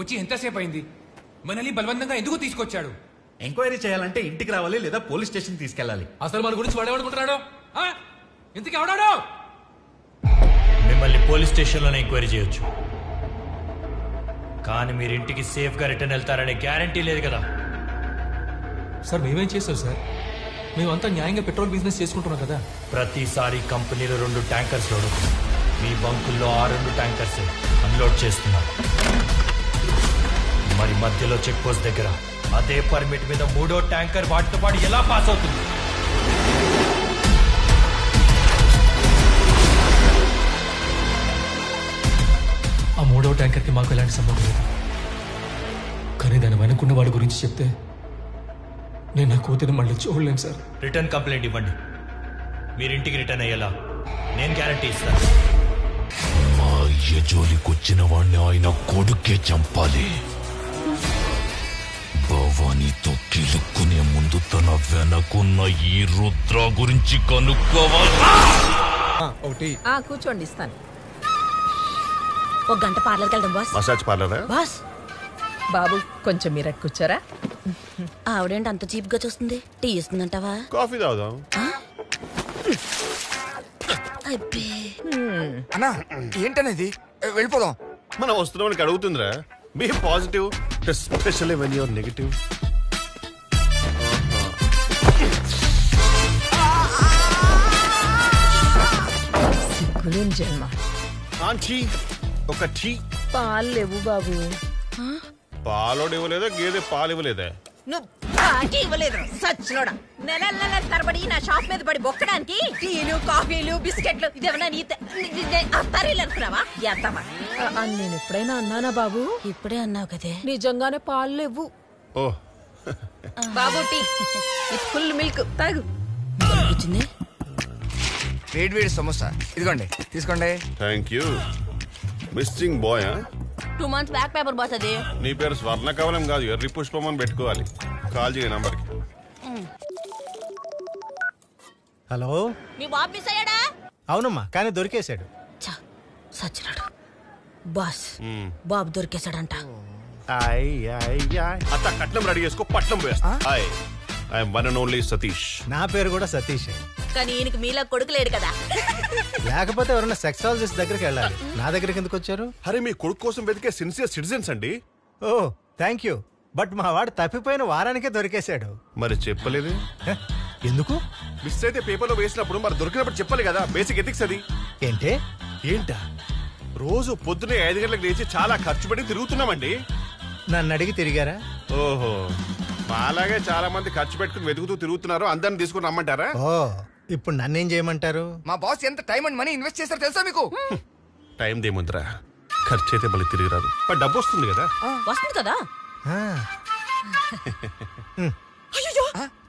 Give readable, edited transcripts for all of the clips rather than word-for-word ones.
వచ్చి ఎంతసేపు అయింది? మనల్ని బలవంతంగా ఎందుకు తీసుకొచ్చాడు? ఎంక్వైరీ చేయాలంటే ఇంటికి రావాలి లేదా పోలీస్ స్టేషన్ తీసుకెళ్ళాలి. అసలు మన గురించి వాడేమనుకుంటున్నాడు? ఇంతకీ ఎవడాడు? మిమ్మల్ని పోలీస్ స్టేషన్లోనే ఎంక్వైరీ చేయొచ్చు, కానీ మీరు ఇంటికి సేఫ్గా రిటర్న్ వెళ్తారనే గ్యారంటీ లేదు కదా. సార్ మేమేం చేస్తాం సార్? మేమంతా న్యాయంగా పెట్రోల్ బిజినెస్ చేసుకుంటున్నాం కదా. ప్రతిసారి కంపెనీలో 2 ట్యాంకర్స్ లోడు, మీ బంకుల్లో 2 ట్యాంకర్స్ అన్లోడ్ చేస్తున్నారు. మరి మధ్యలో చెక్ పోస్ట్ దగ్గర అదే పర్మిట్ మీద 3వ ట్యాంకర్ వాటితో పాటు ఎలా పాస్ అవుతుంది? ఆ 3వ ట్యాంకర్కి మాకు ఎలాంటి సంబంధం లేదు, కానీ దాని వెనుకున్న వాడి గురించి చెప్తే నేను నా కూతురిని మళ్ళీ చూడలేను సార్. రిటర్న్ కంప్లైంట్ ఇవ్వండి, మీరింటికి రిటర్న్ అయ్యేలా నేను గ్యారంటీ ఇస్తాను. మా అయ్య జోలికొచ్చిన వాడిని ఆయన కొడుకే చంపాలి. భవానీతో కిలుక్కునే ముందు తన వెనకున్న ఈ రుద్ర గురించి కనుక్కోవాలి. కూర్చోండి, ఇస్తాను. 1 గంట పార్లర్కి వెళ్దాం బాస్. మసాజ్ పార్లరా? బాస్ బాబు కొంచెం మీరు కూర్చోరా. ఆవిడేంటి అంత చీప్ గా చూస్తుంది? టీ ఇస్తుందంటావా? కాఫీ తాగుదాం. అన్నా ఏంటనేది? వెళ్ళిపోదాం. మనం వస్తున్నామని అడుగుతుందిరా. Be positive, especially when you're negative. సిగ్గులేని జన్మ. ఆంటీ ఒక టీ. పాలు లేవు బాబు. పాలోడు ఇవ్వలేదా? గేదె పాలు ఇవ్వలేదా? నువ్వు పాకి ఇవ్వలేదు సచ్చినోడా. నెల తరబడి నా షాప్ మీద పడి బొక్కడానికి టీలు కాఫీలు బిస్కెట్లు ఇదేమన్నా అత్తారీలు అనుకున్నావా? ఎత్తమా నేను ఎప్పుడైనా అన్నానా బాబు? ఇప్పుడే అన్నావు కదే. నిజంగానే పాలు లేవు. ఓ బాబు టీ ఫుల్ మిల్క్ తాగు. వచ్చింది వేడి వేడి సమోసా ఇదిగోండి, తీసుకోండి. Thank you. Missing boy. 2 months back paper boss. అది నీ పేరు స్వర్ణ కవలం కాదు, ఎర్రి పుష్పం అని పెట్టుకోవాలి. కాల్ చేయ నంబర్కి. హలో, నీ బాబు మిస్ అయ్యాడా? అవునమ్మా, కానీ దొరికేశాడు. సచ్చినాడు బాస్. బాబు దొరికేశాడంట. అత్త కట్నం రెడీ చేసుకో, పట్నం పోయేస్తా. I'm one and only Satish. నా పేరు కూడా సతీష్, కానీ ఈయనకి మీలా కొడుకు లేడు కదా. లేకపోతే ఎవరైనా సెక్సాలజిస్ట్ దగ్గరికి వెళ్ళాలి. నా దగ్గరికి ఎందుకు వచ్చారు? అరే మీ కొడుకు కోసం వెతికే సిన్సియర్ సిటిజన్స్ అండి. ఓ థ్యాంక్ యూ. బట్ మా వాడు తప్పిపోయిన వారానికే దొరికేశాడు. మరి చెప్పలేదు ఎందుకు? మిస్ అయితే పేపర్లో వేసినప్పుడు మరి దొరికినప్పుడు చెప్పాలి కదా. బేసిక్ ఎథిక్స్ అది. ఏంటా? రోజు పొద్దునే 5 గంటలకు లేచి చాలా ఖర్చు పెట్టి తిరుగుతున్నామండి. నన్ను అడిగి తిరిగారా? ఓహో, మాలాగే చాలా మంది ఖర్చు పెట్టుకుని వెతుకుతూ తిరుగుతున్నారు. అందరిని తీసుకుని రమ్మంటారా? ఓ, ఇప్పుడు నన్నేం చేయమంటారు? మా బాస్ ఎంత టైం అండ్ మనీ ఇన్వెస్ట్ చేస్తారో తెలుసా మీకు? టైం దేముందిరా, ఖర్చు అయితే మళ్ళీ తిరిగి రాదు. బట్ డబ్బు వస్తుంది కదా. వస్తుంది కదా.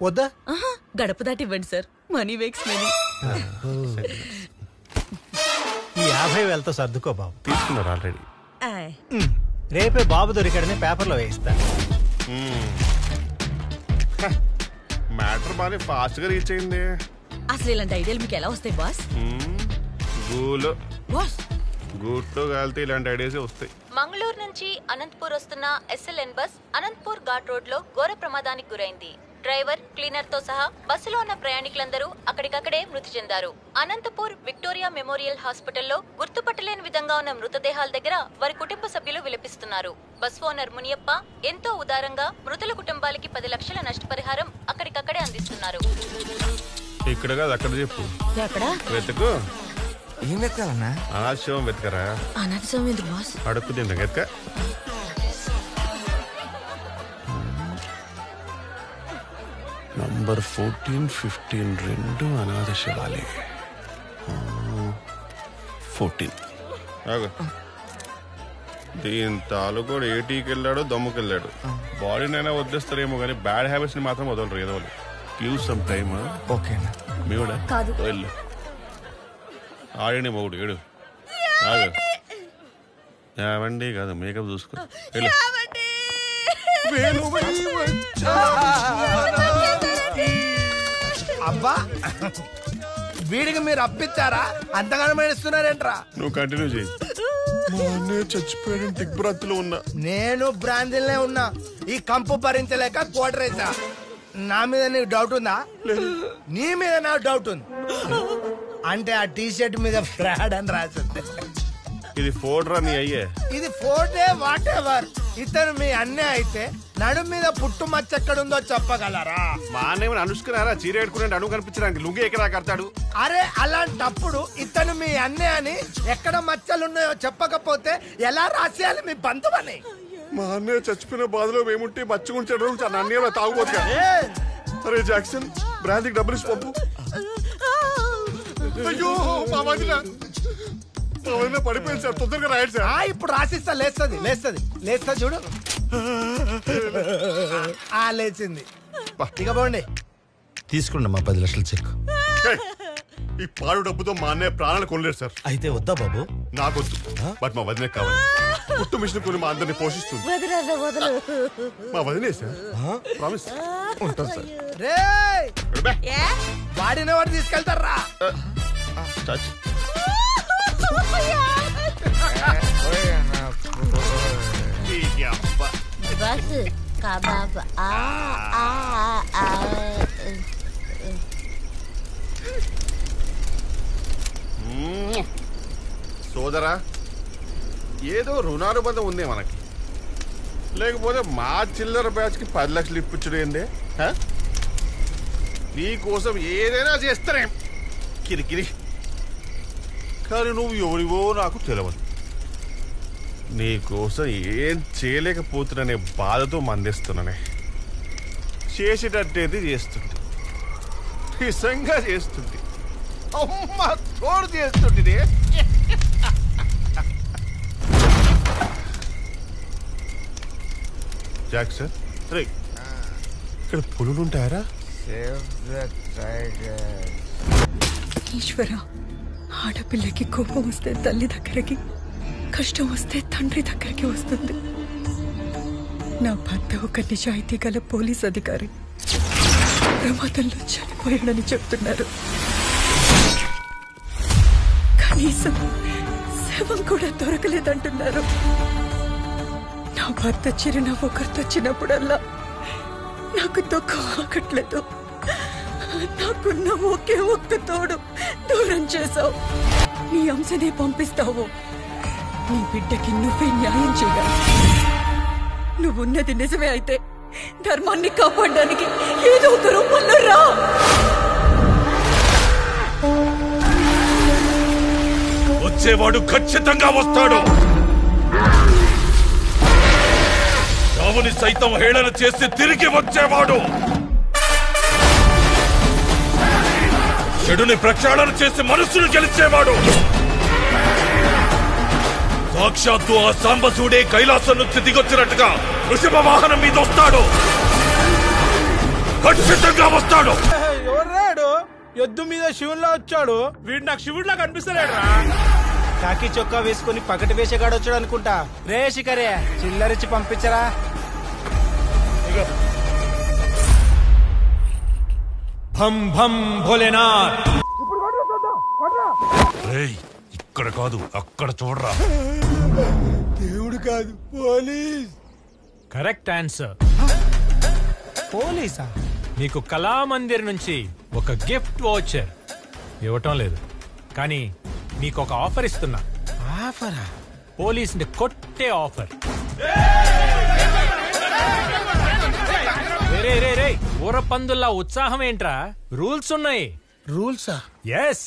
వద్దా? గడప దాటి ఇవ్వండి సార్, మనీ వేక్స్ మనీ. ఈ 50,000తో సర్దుకో బాబు. తీసుకున్నారు ఆల్రెడీ. రేపే బాబు దొరికాడని పేపర్లో వేయిస్తాను. మ్యాటర్ బాగా ఫాస్ట్ గా రీచ్ అయింది. అసలు ఇలాంటి ఐడియాలు మీకు ఎలా వస్తాయి బాస్? గూట్లో కాలితే ఇలాంటి ఐడియాస్ వస్తాయి. మంగళూరు నుంచి అనంతపూర్ వస్తున్న SLN bus Anantapur ghat road లో ఘోర ప్రమాదానికి గురైంది. డ్రైవర్, క్లీనర్ తో సహా బస్సులో ఉన్న ప్రయాణికులందరూ అక్కడికక్కడే మృతి చెందారు. అనంతపూర్ విక్టోరియా మెమోరియల్ హాస్పిటల్లో గుర్తుపట్టలేని విధంగా ఉన్న మృతదేహాల దగ్గర వారి కుటుంబ సభ్యులు విలపిస్తున్నారు. బస్ ఓనర్ మునియప్ప ఎంతో ఉదారంగా మృతుల కుటుంబాలకి 10 లక్షల నష్టపరిహారం అక్కడికక్కడే అందిస్తున్నారు. ఇక్కడ కాదు, అక్కడ చెప్పు. వెతుకు. ఏం వెతకాలన్నా? అనాథశవం వెతకరా? అనాథశవం ఎందుకు బాస్? అడుక్కు తింటా వెతక. నంబర్ 14, 15 రెండు అనాథ శవాలే. 14 దీని తాలూకోడు ఏటీకి వెళ్ళాడు, దమ్ముకి వెళ్ళాడు. బాడీనైనా వదిలేస్తారేమో కానీ బ్యాడ్ హ్యాబిట్స్ ని మాత్రం వదలరు ఏదో వాళ్ళు. Give some time. ఓకే మీ కూడా వెళ్ళు. ఆడిని మొగుడు ఏడు ఏవండి కాదు, మేకప్ చూసుకో. అబ్బా, వీడికి మీరు అప్పిస్తారా? అంతగానో మేడుస్తున్నారేంట్రా? నువ్వు కంటిన్యూ చేయి. మా అన్నయ్య చచ్చిపోయాడు దిగ్భ్రాంతిలో ఉన్నా. నేను బ్రాంతిలోనే ఉన్నా. ఈ కంపు భరించలేక కోటరేసా. నా మీద నీకు డౌట్ ఉందా? నీ మీద నాకు డౌట్ ఉంది. అంటే ఆ టీ షర్ట్ మీద ఫ్రాడ్ అని రాసింది. ఇది ఫోడ్రా నీ అయ్యే. ఇది ఫోటే వాట్ ఎవర్. ఇతను మీ అన్నయ్య అయితే నడు మీద పుట్టు మచ్చ ఎక్కడుందో చెప్పగలరా? మా అన్నయ్య అనుష్కరారా చీర పెట్టుకునే అడుగు కనిపించడానికి లుంగి ఎక్కడా కడతాడు. అరే అలాంటప్పుడు ఇతను మీ అన్నయ్య అని ఎక్కడ మచ్చలున్నాయో చెప్పకపోతే ఎలా రాసేయాలి మీ బంధువని? మా అన్నయ్య చచ్చిపోయిన బాధలో మేముంటే మచ్చుకుంటాడు. అన్నయ్య తాగుపోతుగా. అరే జాక్సన్ బ్రాంతికి డబ్బులు ఇచ్చి పంపు. అయ్యో మా వదిన పడిపోయింది సార్. తొందరగా రాయండి సార్. ఇప్పుడు రాసిస్తా. లేస్తుంది చూడు. లేచింది. ఇక పోండి. తీసుకున్నా మా 10 లక్షల చెక్. ఈ పాడు డబ్బుతో మా అన్నయ్య ప్రాణాలు కొనలేరు సార్. అయితే వద్దా బాబు? నాకొద్దు, బట్ మా వదినే కావాలి. పుట్టు మిషన్ కొని మా అందరిని పోషిస్తుంది. మా వదినే సార్. ప్రామిస్. ఉంటాను సార్. వాడిని వాడు తీసుకెళ్తారా? సోదరా, ఏదో రుణానుబంధం ఉంది మనకి. లేకపోతే మా చిల్లర బ్యాచ్ కి 10 లక్షలు ఇప్పించడేందే? నీ కోసం ఏదైనా చేస్తానే కిరికిరి. కానీ నువ్వు ఎవరివో నాకు తెలియదు. నీ కోసం ఏం చేయలేకపోతున్నానే బాధతో మందిస్తున్నానే. చేసేటట్టేది చేస్తుంది, నిజంగా చేస్తుంది. అమ్మ తోడు చేస్తుంది. జాక్సన్ రే, ఇక్కడ పులులు ఉంటాయరా? ఈశ్వర, ఆడపిల్లకి కోపం వస్తే తల్లి దగ్గరికి, కష్టం వస్తే తండ్రి దగ్గరికి వస్తుంది. నా భర్త ఒక నిజాయితీ గల పోలీస్ అధికారి. ప్రమాదంలో చనిపోయాడని చెప్తున్నారు. కనీసం శవం కూడా దొరకలేదంటున్నారు. నా భర్త చిరునవ్వు గుర్తొచ్చినప్పుడల్లా నాకు దుఃఖం ఆగట్లేదు. నాకున్న ఒకే ఒక్క తోడు దూరం చేశావు. నీ అంశనే పంపిస్తావు. నీ బిడ్డకి నువ్వే న్యాయం చేయాలి. నువ్వున్నది నిజమే అయితే ధర్మాన్ని కాపాడడానికి ఏదో ఒక రూపంలో రా. వచ్చేవాడు ఖచ్చితంగా వస్తాడు. చావుని సైతం హేళన చేసి తిరిగి వచ్చేవాడు. చెడుని ప్రక్షాళన చేసి మనసును గెలిచేవాడు. సాక్షాత్తు ఆ సాంబశివుడే కైలాసం నుంచి దిగొచ్చినట్టుగా వృషభ వాహనం మీద వస్తాడు. ఖచ్చితంగా వస్తాడు. ఎవరాడు? ఎద్దు మీద శివుల్లా వచ్చాడు. వీడు నాకు శివుడిలా కనిపిస్తలేడు రా. కాకి చొక్కా వేసుకుని పగటి వేషగాడు వచ్చాడు అనుకుంటా. రే శిఖరే, చిల్లరిచ్చి పంపించరా. భం భం భోలేనాథ్. ఇక్కడ కాదు, అక్కడ చూడరా. దేవుడు కాదు, పోలీస్. Correct answer. పోలీసా? మీకు కళామందిర్ నుంచి ఒక గిఫ్ట్ వోచర్ ఇవ్వటం లేదు, కానీ మీకు ఒక ఆఫర్ ఇస్తున్నా. ఆఫరా? పోలీసుని కొట్టే ఆఫర్. రే రే రే, ఊరపందుల్లా ఉత్సాహం ఏంట్రా? రూల్స్ ఉన్నాయి. రూల్సా? ఎస్.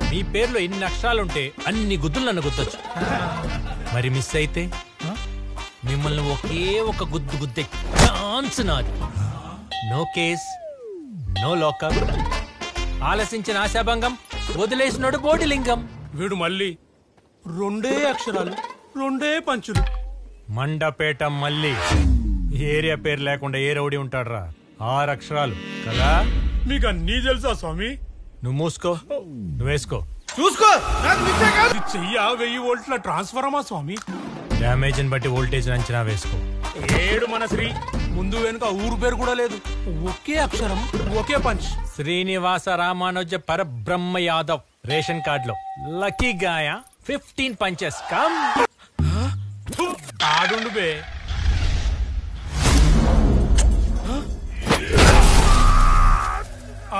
మీ పేర్లో ఎన్ని అక్షరాలుంటే అన్ని గుద్దులు నన్ను గుద్దొచ్చు. మరి మిస్ అయితే మిమ్మల్ని ఒకే ఒక గుద్దు గుద్దే ఛాన్స్ నాది. No case, no lockup. ఆలసించిన ఆశాభంగం, వదిలేసినోడు బోడిలింగం. వీడు మళ్ళీ 2 అక్షరాలు 2 పంచులు. మండపేట మళ్ళీ. ఏరియా పేరు లేకుండా ఏ రౌడీ ఉంటాడ్రా? 6 అక్షరాలు కదా? మీకు అన్నీ తెలుసా స్వామి? నువ్వు మూసుకో, నువ్వేసుకో. చూసుకో. చెయ్య 1000 వోల్ట్ల ట్రాన్స్ఫార్మా స్వామి. డ్యామేజ్ ని బట్టి వోల్టేజ్ అంచనా వేసుకో. ఏడు మన శ్రీ. ముందు వెనుక ఊరు పేరు కూడా లేదు. ఒకే అక్షరం, ఒకే పంచ్. శ్రీనివాస రామానుజ పరబ్రహ్మ యాదవ్. రేషన్ కార్డ్ లో లక్కీ గాయ 15 పంచెస్ కమ్ ఆడుండు బే.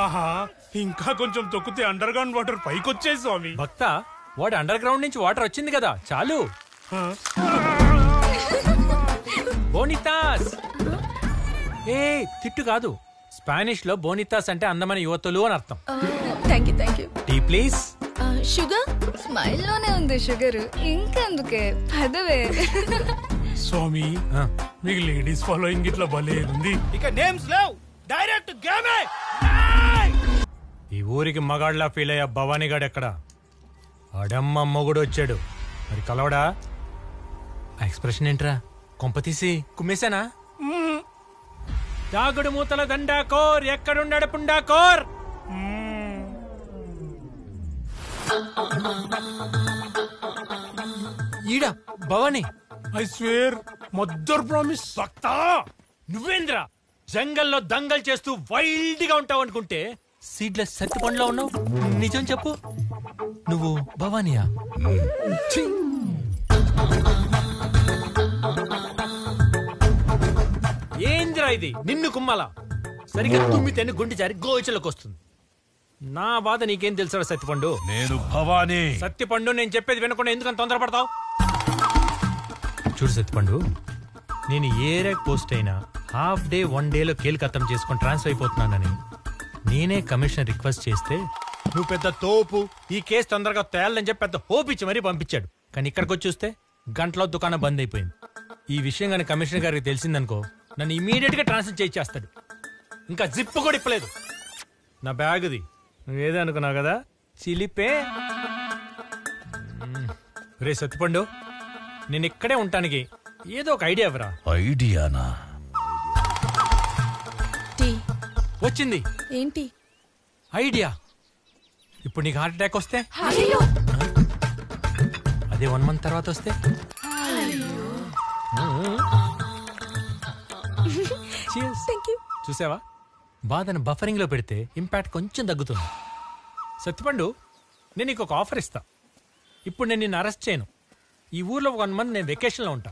ఆహా, ఇంకా కొంచెం తొక్కితే అండర్ గ్రౌండ్ వాటర్ పైకొచ్చేది స్వామి. భక్త, వాడు అండర్ గ్రౌండ్ నుంచి వాటర్ వచ్చింది కదా, చాలు. బోనితాస్. ఏ తిట్టు కాదు, స్పానిష్ లో బోనితాస్ అంటే అందమైన యువతులు అని అర్థం. Thank you. Tea please. Sugar smile లోనే ఉంది షుగర్, ఇంకెందుకే పదవే. స్వామి, మీకు లేడీస్ ఫాలోయింగ్ ఇట్లా భలే ఉంది. ఇక నేమ్స్ లేవు, డైరెక్ట్ గేమే. ఈ ఊరికి మగాళ్ళ ఫీల్ అయ్యా భవానీగాడు ఎక్కడ? అడమ్మ మొగుడు వచ్చాడు, మరి కలవడా? ఆ ఎక్స్ప్రెషన్ ఏంట్రా, కొంపతీసి కుమ్మేశానా? దాగుడు మూతల దండాకోర్, ఎక్కడున్నాడు పుండాకోర్? ఈడా Bhavani. I swear mother promise. భక్తా, నువ్వేంద్రా జంగల్లో దంగల్ చేస్తూ వైల్డ్ గా ఉంటావు అనుకుంటే సీడ్లెస్ సత్తి పండ్లో ఉన్నావు. నిజం చెప్పు, నువ్వు భవానియా? ఏంద్రా ఇది, నిన్ను కుమ్మలా? సరిగ్గా తుమ్మితేనే గుండె జారి గోచలోకి వస్తుంది. నా బాధ నీకేం తెలుసా సత్తిపండు? నేను భవానీ. సత్తిపండు, నేను చెప్పేది వినకుండా ఎందుకని తొందరపడతావు? చూడు సత్తిపండు, నేను ఏ ర్యాక్ పోస్ట్ అయినా హాఫ్ డే 1 డేలో కేల్కత్తం చేసుకొని ట్రాన్స్ఫర్ అయిపోతున్నానని నేనే కమిషనర్ రిక్వెస్ట్ చేస్తే నువ్వు పెద్ద తోపు, ఈ కేసు తొందరగా తేలని చెప్పి పెద్ద హోప్ ఇచ్చి మరీ పంపించాడు. కానీ ఇక్కడికి వచ్చి చూస్తే గంటలో దుకాణం బంద్ అయిపోయింది. ఈ విషయం కానీ కమిషనర్ గారికి తెలిసిందనుకో, నన్ను ఇమీడియట్ గా ట్రాన్స్ఫర్ చేయించేస్తాడు. ఇంకా జిప్ కూడా ఇప్పలేదు. నా బ్యాగ్ది నువ్వేదో అనుకున్నావు కదా, చిలిపే. రే సత్తిపండు, నేను ఇక్కడే ఉంటానికి ఏదో ఒక ఐడియా ఇవ్వరా? ఐడియానా? వచ్చింది. ఏంటి ఐడియా? ఇప్పుడు నీకు హార్ట్ అటాక్ వస్తే, అదే 1 మంత్ తర్వాత వస్తే, చూసావా, బాధను బఫరింగ్ లో పెడితే ఇంపాక్ట్ కొంచెం తగ్గుతుంది. సత్తిపండు, నేను నీకు ఒక ఆఫర్ ఇస్తా. ఇప్పుడు నేను నిన్ను అరెస్ట్ చేయను. ఈ ఊర్లో 1 మంత్ నేను వెకేషన్ లో ఉంటా.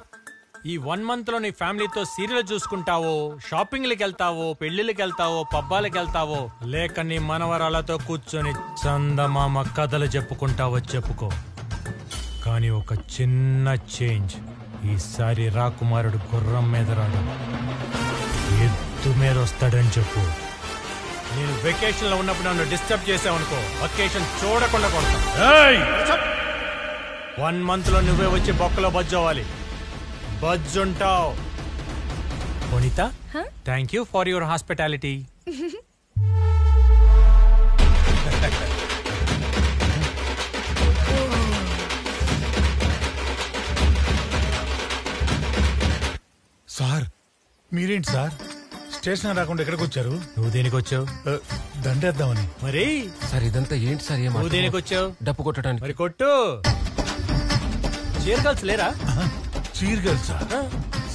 ఈ 1 మంత్ లో నీ ఫ్యామిలీతో సీరియల్ చూసుకుంటావో, షాపింగ్లకి వెళ్తావో, పెళ్లిళ్ళకి వెళ్తావో, పబ్బాలకి వెళ్తావో, లేక నీ మనవరాలతో కూర్చొని చందమామ కథలు చెప్పుకుంటావో చెప్పుకో. కానీ ఒక చిన్న చేంజ్, ఈసారి రాకుమారుడు గుర్రం మీద రాడు, ఎద్దు మీద వస్తాడని చెప్పు. నేను వెకేషన్ లో ఉన్నప్పుడు నన్ను డిస్టర్బ్ చేసావనుకో, వెకేషన్ చూడకుండా కొడతా. 1 మంత్ లో నువ్వే వచ్చి బొక్కలో బజ్జోవాలి. బజ్జుంటావు. Vanitha, thank you for your hospitality. Sir, మీరేంటి సార్ స్టేషన్ రాకుండా ఎక్కడికి వచ్చారు? నువ్వు దేనికి వచ్చావు? దండేద్దామని. మరి సార్ ఇదంతా ఏంటి సార్? నువ్వు దేనికి వచ్చావు? డప్పు కొట్టడానికి. మరి కొట్టు. చీర్ గర్ల్స్ లేరా? చీర్ గర్ల్స్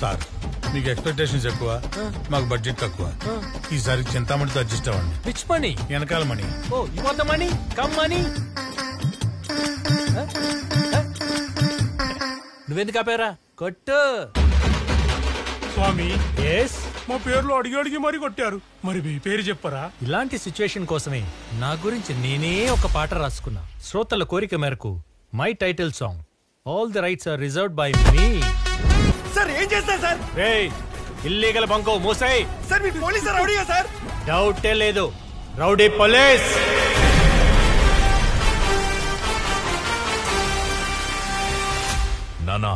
సార్, మీకు ఎక్స్పెక్టేషన్స్ ఎక్కువ, మాకు బడ్జెట్ తక్కువ. ఈసారి చింతామణితో అడ్జస్ట్ అవ్వండి. Which money? వెనకాల money. Oh, you want the money? Come money. నువ్వెందుకు ఆపారా? కొట్టు. స్వామి, ఎస్, మా పేర్లు అడిగి అడిగి మరీ కొట్టారు. మరి మీ పేరు చెప్పరా? ఇలాంటి సిచ్యువేషన్ కోసమే నా గురించి నేనే ఒక పాట రాసుకున్నా. శ్రోతల కోరిక మేరకు my title song all the rights are reserved by me. Sir ఏం చేస్తారు సార్? రేయ్, ఇల్లీగల్ బంకో మూసాయి. సార్ మీ పోలీస్ రౌడీగా సార్? డౌటే లేదు, రౌడీ పోలీస్. నానా,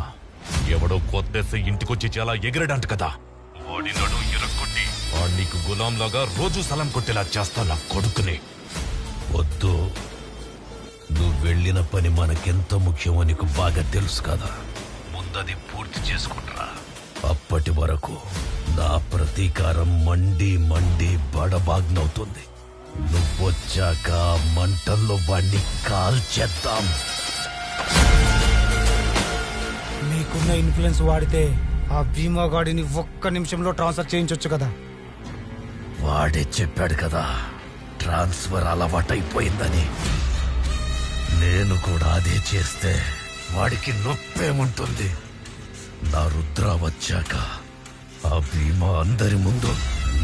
ఎవడో కొత్తేసి ఇంటికొచ్చి చాలా ఎగిరడంట కదా, వాడి నడు ఎరక్కొట్టి నీకు గులాంలాగా రోజు సలం కొట్టేలా చేస్తా నా కొడుకుని. వద్దు, నువ్వు వెళ్ళిన పని మనకెంత ముఖ్యమో నీకు బాగా తెలుసు కదా. ముందది పూర్తి చేసుకుంటా. అప్పటి వరకు నా ప్రతీకారం మండి మండి బడబాగ్నవుతుంది. నువ్వొచ్చాక మంటల్లో వాణ్ణి కాల్చేద్దాం. మీకున్న ఇన్ఫ్లుయెన్స్ వాడితే ఆ భీమా గాడిని 1 నిమిషంలో ట్రాన్స్ఫర్ చేయించొచ్చు కదా. వాడే చెప్పాడు కదా ట్రాన్స్ఫర్ అలవాటైపోయిందని. నేను కూడా అదే చేస్తే వాడికి నొప్పేముంటుంది? నా రుద్ర వచ్చాక ఆ భీమా అందరి ముందు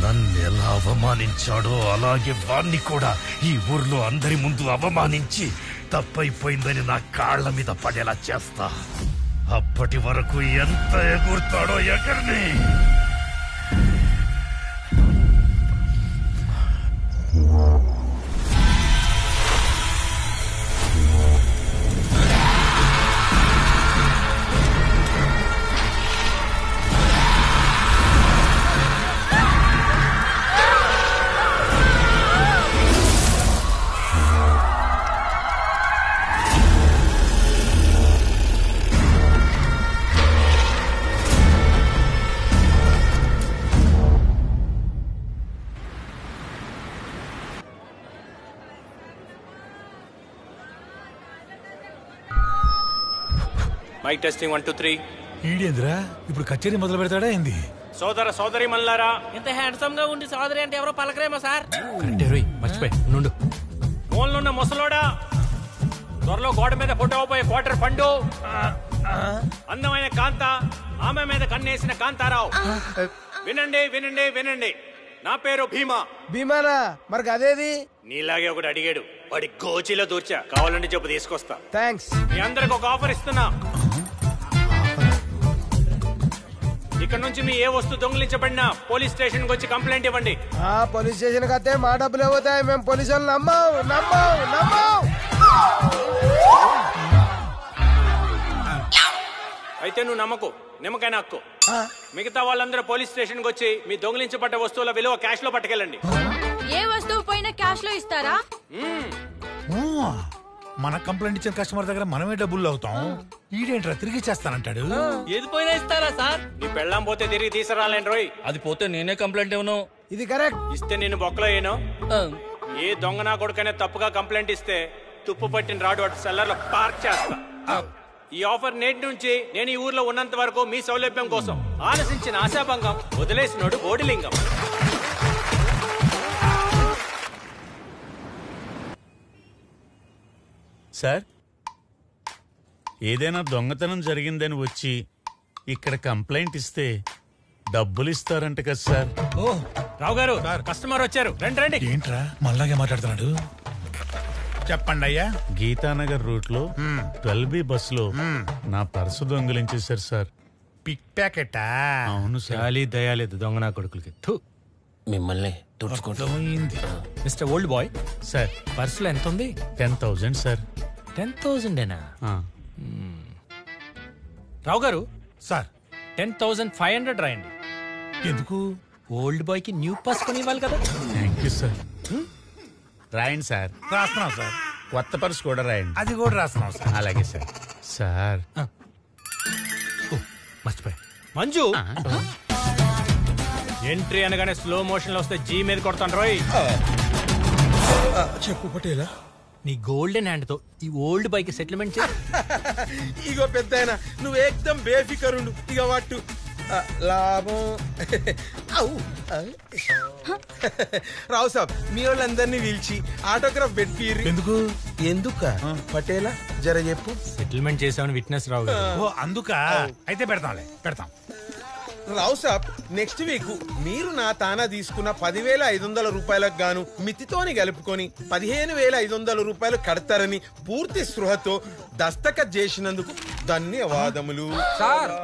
నన్ను ఎలా అవమానించాడో అలాగే వాణ్ణి కూడా ఈ ఊర్లో అందరి ముందు అవమానించి తప్పైపోయిందని నా కాళ్ల మీద పడేలా చేస్తా. అప్పటి వరకు ఎంత ఎగురుతాడో ఎగర్ని. Mic testing 1 2 3. ఈడేంద్రా ఇప్పుడు కచేరీ మొదలు పెడతాడా ఏంది? సోదర సోదరి మల్లారా, ఇంత హ్యాండ్సమ్ గా ఉండి సోదరి అంటే ఎవరో పలకరేమో సార్. మర్చిపోయి నుండు. మూలనున్న ముసలోడా, త్వరలో గోడ మీద ఫోటో పోయే క్వార్టర్ పండు, అందమైన కాంత, ఆమె మీద కన్నేసిన కాంతారావు. వినండి వినండి వినండి, నా పేరు భీమా. భీమానా? మరి అదేది? నీలాగే ఒకటి అడిగాడు, వాడి గోచిలో దూర్చా. కావాలంటే చెప్పు తీసుకొస్తా. థ్యాంక్స్. మీ అందరికి ఒక ఆఫర్ ఇస్తున్నా. ఇక్కడ నుంచి మీ ఏ వస్తువు దొంగిలించబడినా పోలీస్ స్టేషన్ కి వచ్చి కంప్లైంట్ ఇవ్వండి. పోలీస్ స్టేషన్ కి వస్తే మా డబ్బులు అవుతాయి. మేము పోలీసు వాళ్ళు నమ్మవు. అయితే నువ్వు నమ్మకు, నిమ్మకాయ నక్కు. మిగతా వాళ్ళందరూ పోలీస్ స్టేషన్ కి వచ్చి మీ దొంగిలించబడ్డ వస్తువుల విలువ క్యాష్ లో పట్టుకెళ్ళండి. ఏ వస్తువు పోయినా క్యాష్ లో ఇస్తారా? మన కంప్లైంట్ ఇచ్చిన కస్టమర్ దగ్గర మనమే డబ్బులు అవుతాం. ఈడేంట్రా తిరిగి చేస్తానంటాడు. ఏది పోయినా ఇస్తారా సార్? నీ పెళ్ళాం పోతే తిరిగి తీసుకురాలేను రోయ్. అది పోతే నేనే కంప్లైంట్ ఇవ్వను. ఇది కరెక్ట్. ఇస్తే నేను బొక్కలో ఏను. ఏ దొంగ నా కొడుకనే తప్పుగా కంప్లైంట్ ఇస్తే తుప్పు పట్టిన రాడు అటు సెల్లర్ లో పార్క్ చేస్తా. ఈ ఆఫర్ నేటి నుంచి నేను ఈ ఊర్లో ఉన్నంత వరకు మీ సౌలభ్యం కోసం. ఆలసించిన ఆశాభంగం, వదిలేసినోడు బోడిలింగం. సార్, ఏదైనా దొంగతనం జరిగిందని వచ్చి ఇక్కడ కంప్లైంట్ ఇస్తే డబ్బులు ఇస్తారంట కదా సార్? ఓ రావు గారు, కస్టమర్ వచ్చారు, రండి రండి. ఏంట్రా మళ్ళాగే మాట్లాడుతున్నాడు? చెప్పండి అయ్యా. గీతానగర్ రూట్ లో 12B బస్సులో నా పర్సు దొంగిలించేశారు సార్. పిక్ ప్యాకెటా? అవును సార్. చాలీ దయాలేదు దొంగ నా కొడుకులకి. మిమ్మల్ని తుడుచుకుంటుంది. మిస్టర్ ఓల్డ్ బాయ్ సార్, పర్సులో ఎంత ఉంది? 10,000 సార్. 10,000ఏనా? రావు గారు సార్, 10,500 రాయండి. ఎందుకు? ఓల్డ్ బాయ్ కి న్యూ పర్స్ కొని ఇవ్వాలి కదా. Thank you sir. రాయండి సార్. రాస్తున్నాం సార్. కొత్త పర్సు కూడా రాయండి. అది కూడా రాస్తున్నాం సార్. అలాగే సార్. సార్ మర్చిపోయి మంజు, ఎంట్రీ అనగానే స్లో మోషన్ లో వస్తే జీ మీద కొడతాను రోయ్. చెప్పు పటేలా. నీ గోల్డెన్ హ్యాండ్ తో ఈ ఓల్డ్ బైక్ సెటిల్మెంట్ చేయి. ఇగో పెద్దాయన, నువ్వు ఏకదం బేఫికరుండు. ఇక వాటు లాభం. రావు సాబ్, మీ వాళ్ళందరినీ పిలిచి ఆటోగ్రాఫ్ పెట్టిర్రు. ఎందుక పటేలా జర చెప్పు. సెటిల్మెంట్ చేసామని విట్నెస్ రావు గారు. ఓ అందుక. అయితే పెడతాం. రావు సాబ్, నెక్స్ట్ వీక్ మీరు నా తానా తీసుకున్న 10,500 రూపాయలకు గాను మితితోని కలుపుకొని 15,500 రూపాయలు కడతారని పూర్తి స్పృహతో దస్తఖత్ చేసినందుకు ధన్యవాదములు.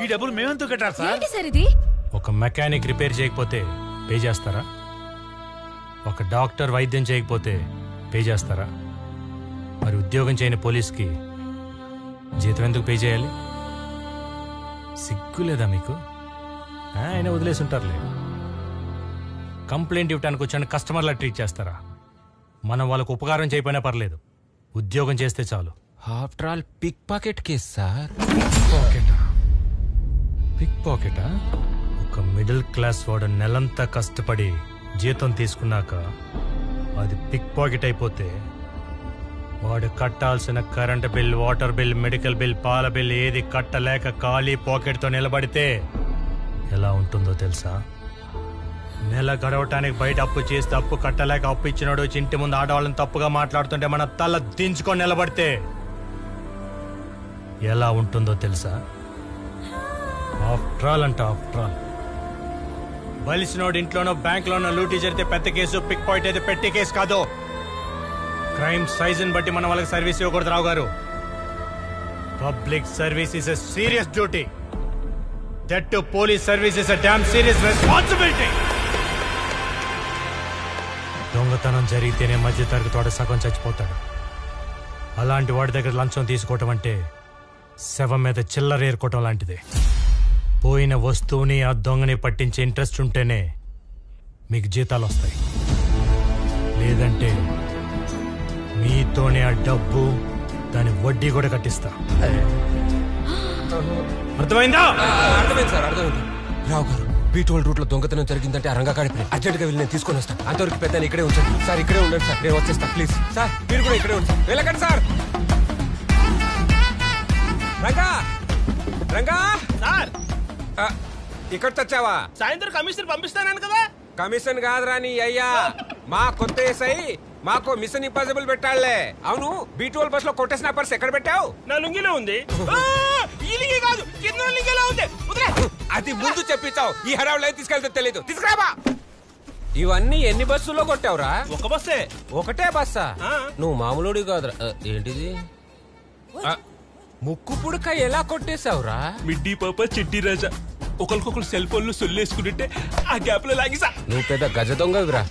ఈ డబ్బులు మేమెందుకు కట్టారు సార్? ఒక మెకానిక్ రిపేర్ చేయకపోతే పే చేస్తారా? ఒక డాక్టర్ వైద్యం చేయకపోతే పే చేస్తారా? మరి ఉద్యోగం చేయని పోలీస్కి జీతం ఎందుకు పే చేయాలి? సిగ్గు లేదా మీకు? ఆయన వదిలేసి ఉంటారులే. కంప్లైంట్ ఇవ్వడానికి వచ్చాను కస్టమర్లా ట్రీట్ చేస్తారా? మనం వాళ్ళకు ఉపకారం చేయకపోయినా పర్లేదు, ఉద్యోగం చేస్తే చాలు. After all pick pocket case sir. Pick పాకెటా? ఒక మిడిల్ క్లాస్ వాడు నెలంతా కష్టపడి జీతం తీసుకున్నాక అది పిక్ పాకెట్ అయిపోతే వాడు కట్టాల్సిన current bill, water bill, medical bill, పాల బిల్ ఏది కట్టలేక ఖాళీ పాకెట్తో నిలబడితే ఎలా ఉంటుందో తెలుసా? నెల గడవటానికి బయట అప్పు చేస్తే అప్పు కట్టలేక అప్పు ఇచ్చినాడు ఇంటి ముందు ఆడవాళ్ళని తప్పుగా మాట్లాడుతుంటే మన తల దించుకొని నిలబడితే ఎలా ఉంటుందో తెలుసా? ఆఫ్టర్ ఆల్ బలిసినోడు ఇంట్లోనో బ్యాంక్లోనో లూటీ జరిగితే పెద్ద కేసు, పిక్ పాయింట్ అయితే పెట్టి కేసు కాదు. క్రైమ్ సైజుని బట్టి మనం వాళ్ళకి సర్వీస్ ఇవ్వకూడదు రావు గారు. Public service is a serious duty. That to police service is a damn serious responsibility. దొంగతనం జరిగితేనే మధ్య తరగతి వాడు సగం చచ్చిపోతాడు. అలాంటి వాడి దగ్గర లంచం తీసుకోవటం అంటే శవం మీద చిల్లర ఏరుకోవటం లాంటిదే. పోయిన వస్తువుని ఆ దొంగని పట్టించే ఇంట్రెస్ట్ ఉంటేనే మీకు జీతాలు వస్తాయి. లేదంటే మీతోనే ఆ డబ్బు దాని వడ్డీ కూడా కట్టిస్తా. అర్థమైందా? అర్థమైంది సార్, అర్థమైంది. రావు గారు, బీటోల్ రూట్ లో దొంగతనం జరిగిందంటే ఆ రంగా కాడిపోయి అర్జెంట్ గా వెళ్ళి నేను తీసుకొని వస్తాను. అంతవరకు పెద్ద ఇక్కడే ఉంచండి సార్. ఇక్కడే ఉండండి సార్, నేను వచ్చేస్తా ప్లీజ్. సార్ మీరు కూడా ఇక్కడే ఉంచండి. వెళ్ళకండి సార్. రంగా రంగా సార్, ఇక్కడ తెచ్చావా? సాయంత్రం కమిషన్ పంపిస్తాను కదా. కమిషన్ కాదురా నీ అయ్యా, మా కొత్త ఎస్ఐ మాకు మిషన్ ఇంపాసిబుల్ పెట్టాళ్లే. అవును, బీటోల్ బస్ లో కొట్టేసిన పర్స్ ఎక్కడ పెట్టావు? నా లుంగిలో ఉంది. కాదు, కింద లుంగిలో ఉంది. అది ముందు చెప్పించావు, ఈ హడావులు ఏం తీసుకెళ్తే తెలీదు. తీసుకురాబా. ఇవన్నీ ఎన్ని బస్సుల్లో కొట్టావురా? ఒక బస్సే. ఒకటే బస్సా? నువ్వు మామూలుడి కాదురా. ఏంటిది? ముక్కు పుడక ఎలా కొట్టేశావురా? మిడ్డీ పాప చిట్టి రాజా ఒకరికొకరు సెల్ ఫోన్లు సొల్లేసుకుంటుంటే ఆ గ్యాప్ లో లాగిసా. నువ్వు పెద్ద గజ దొంగవిరా.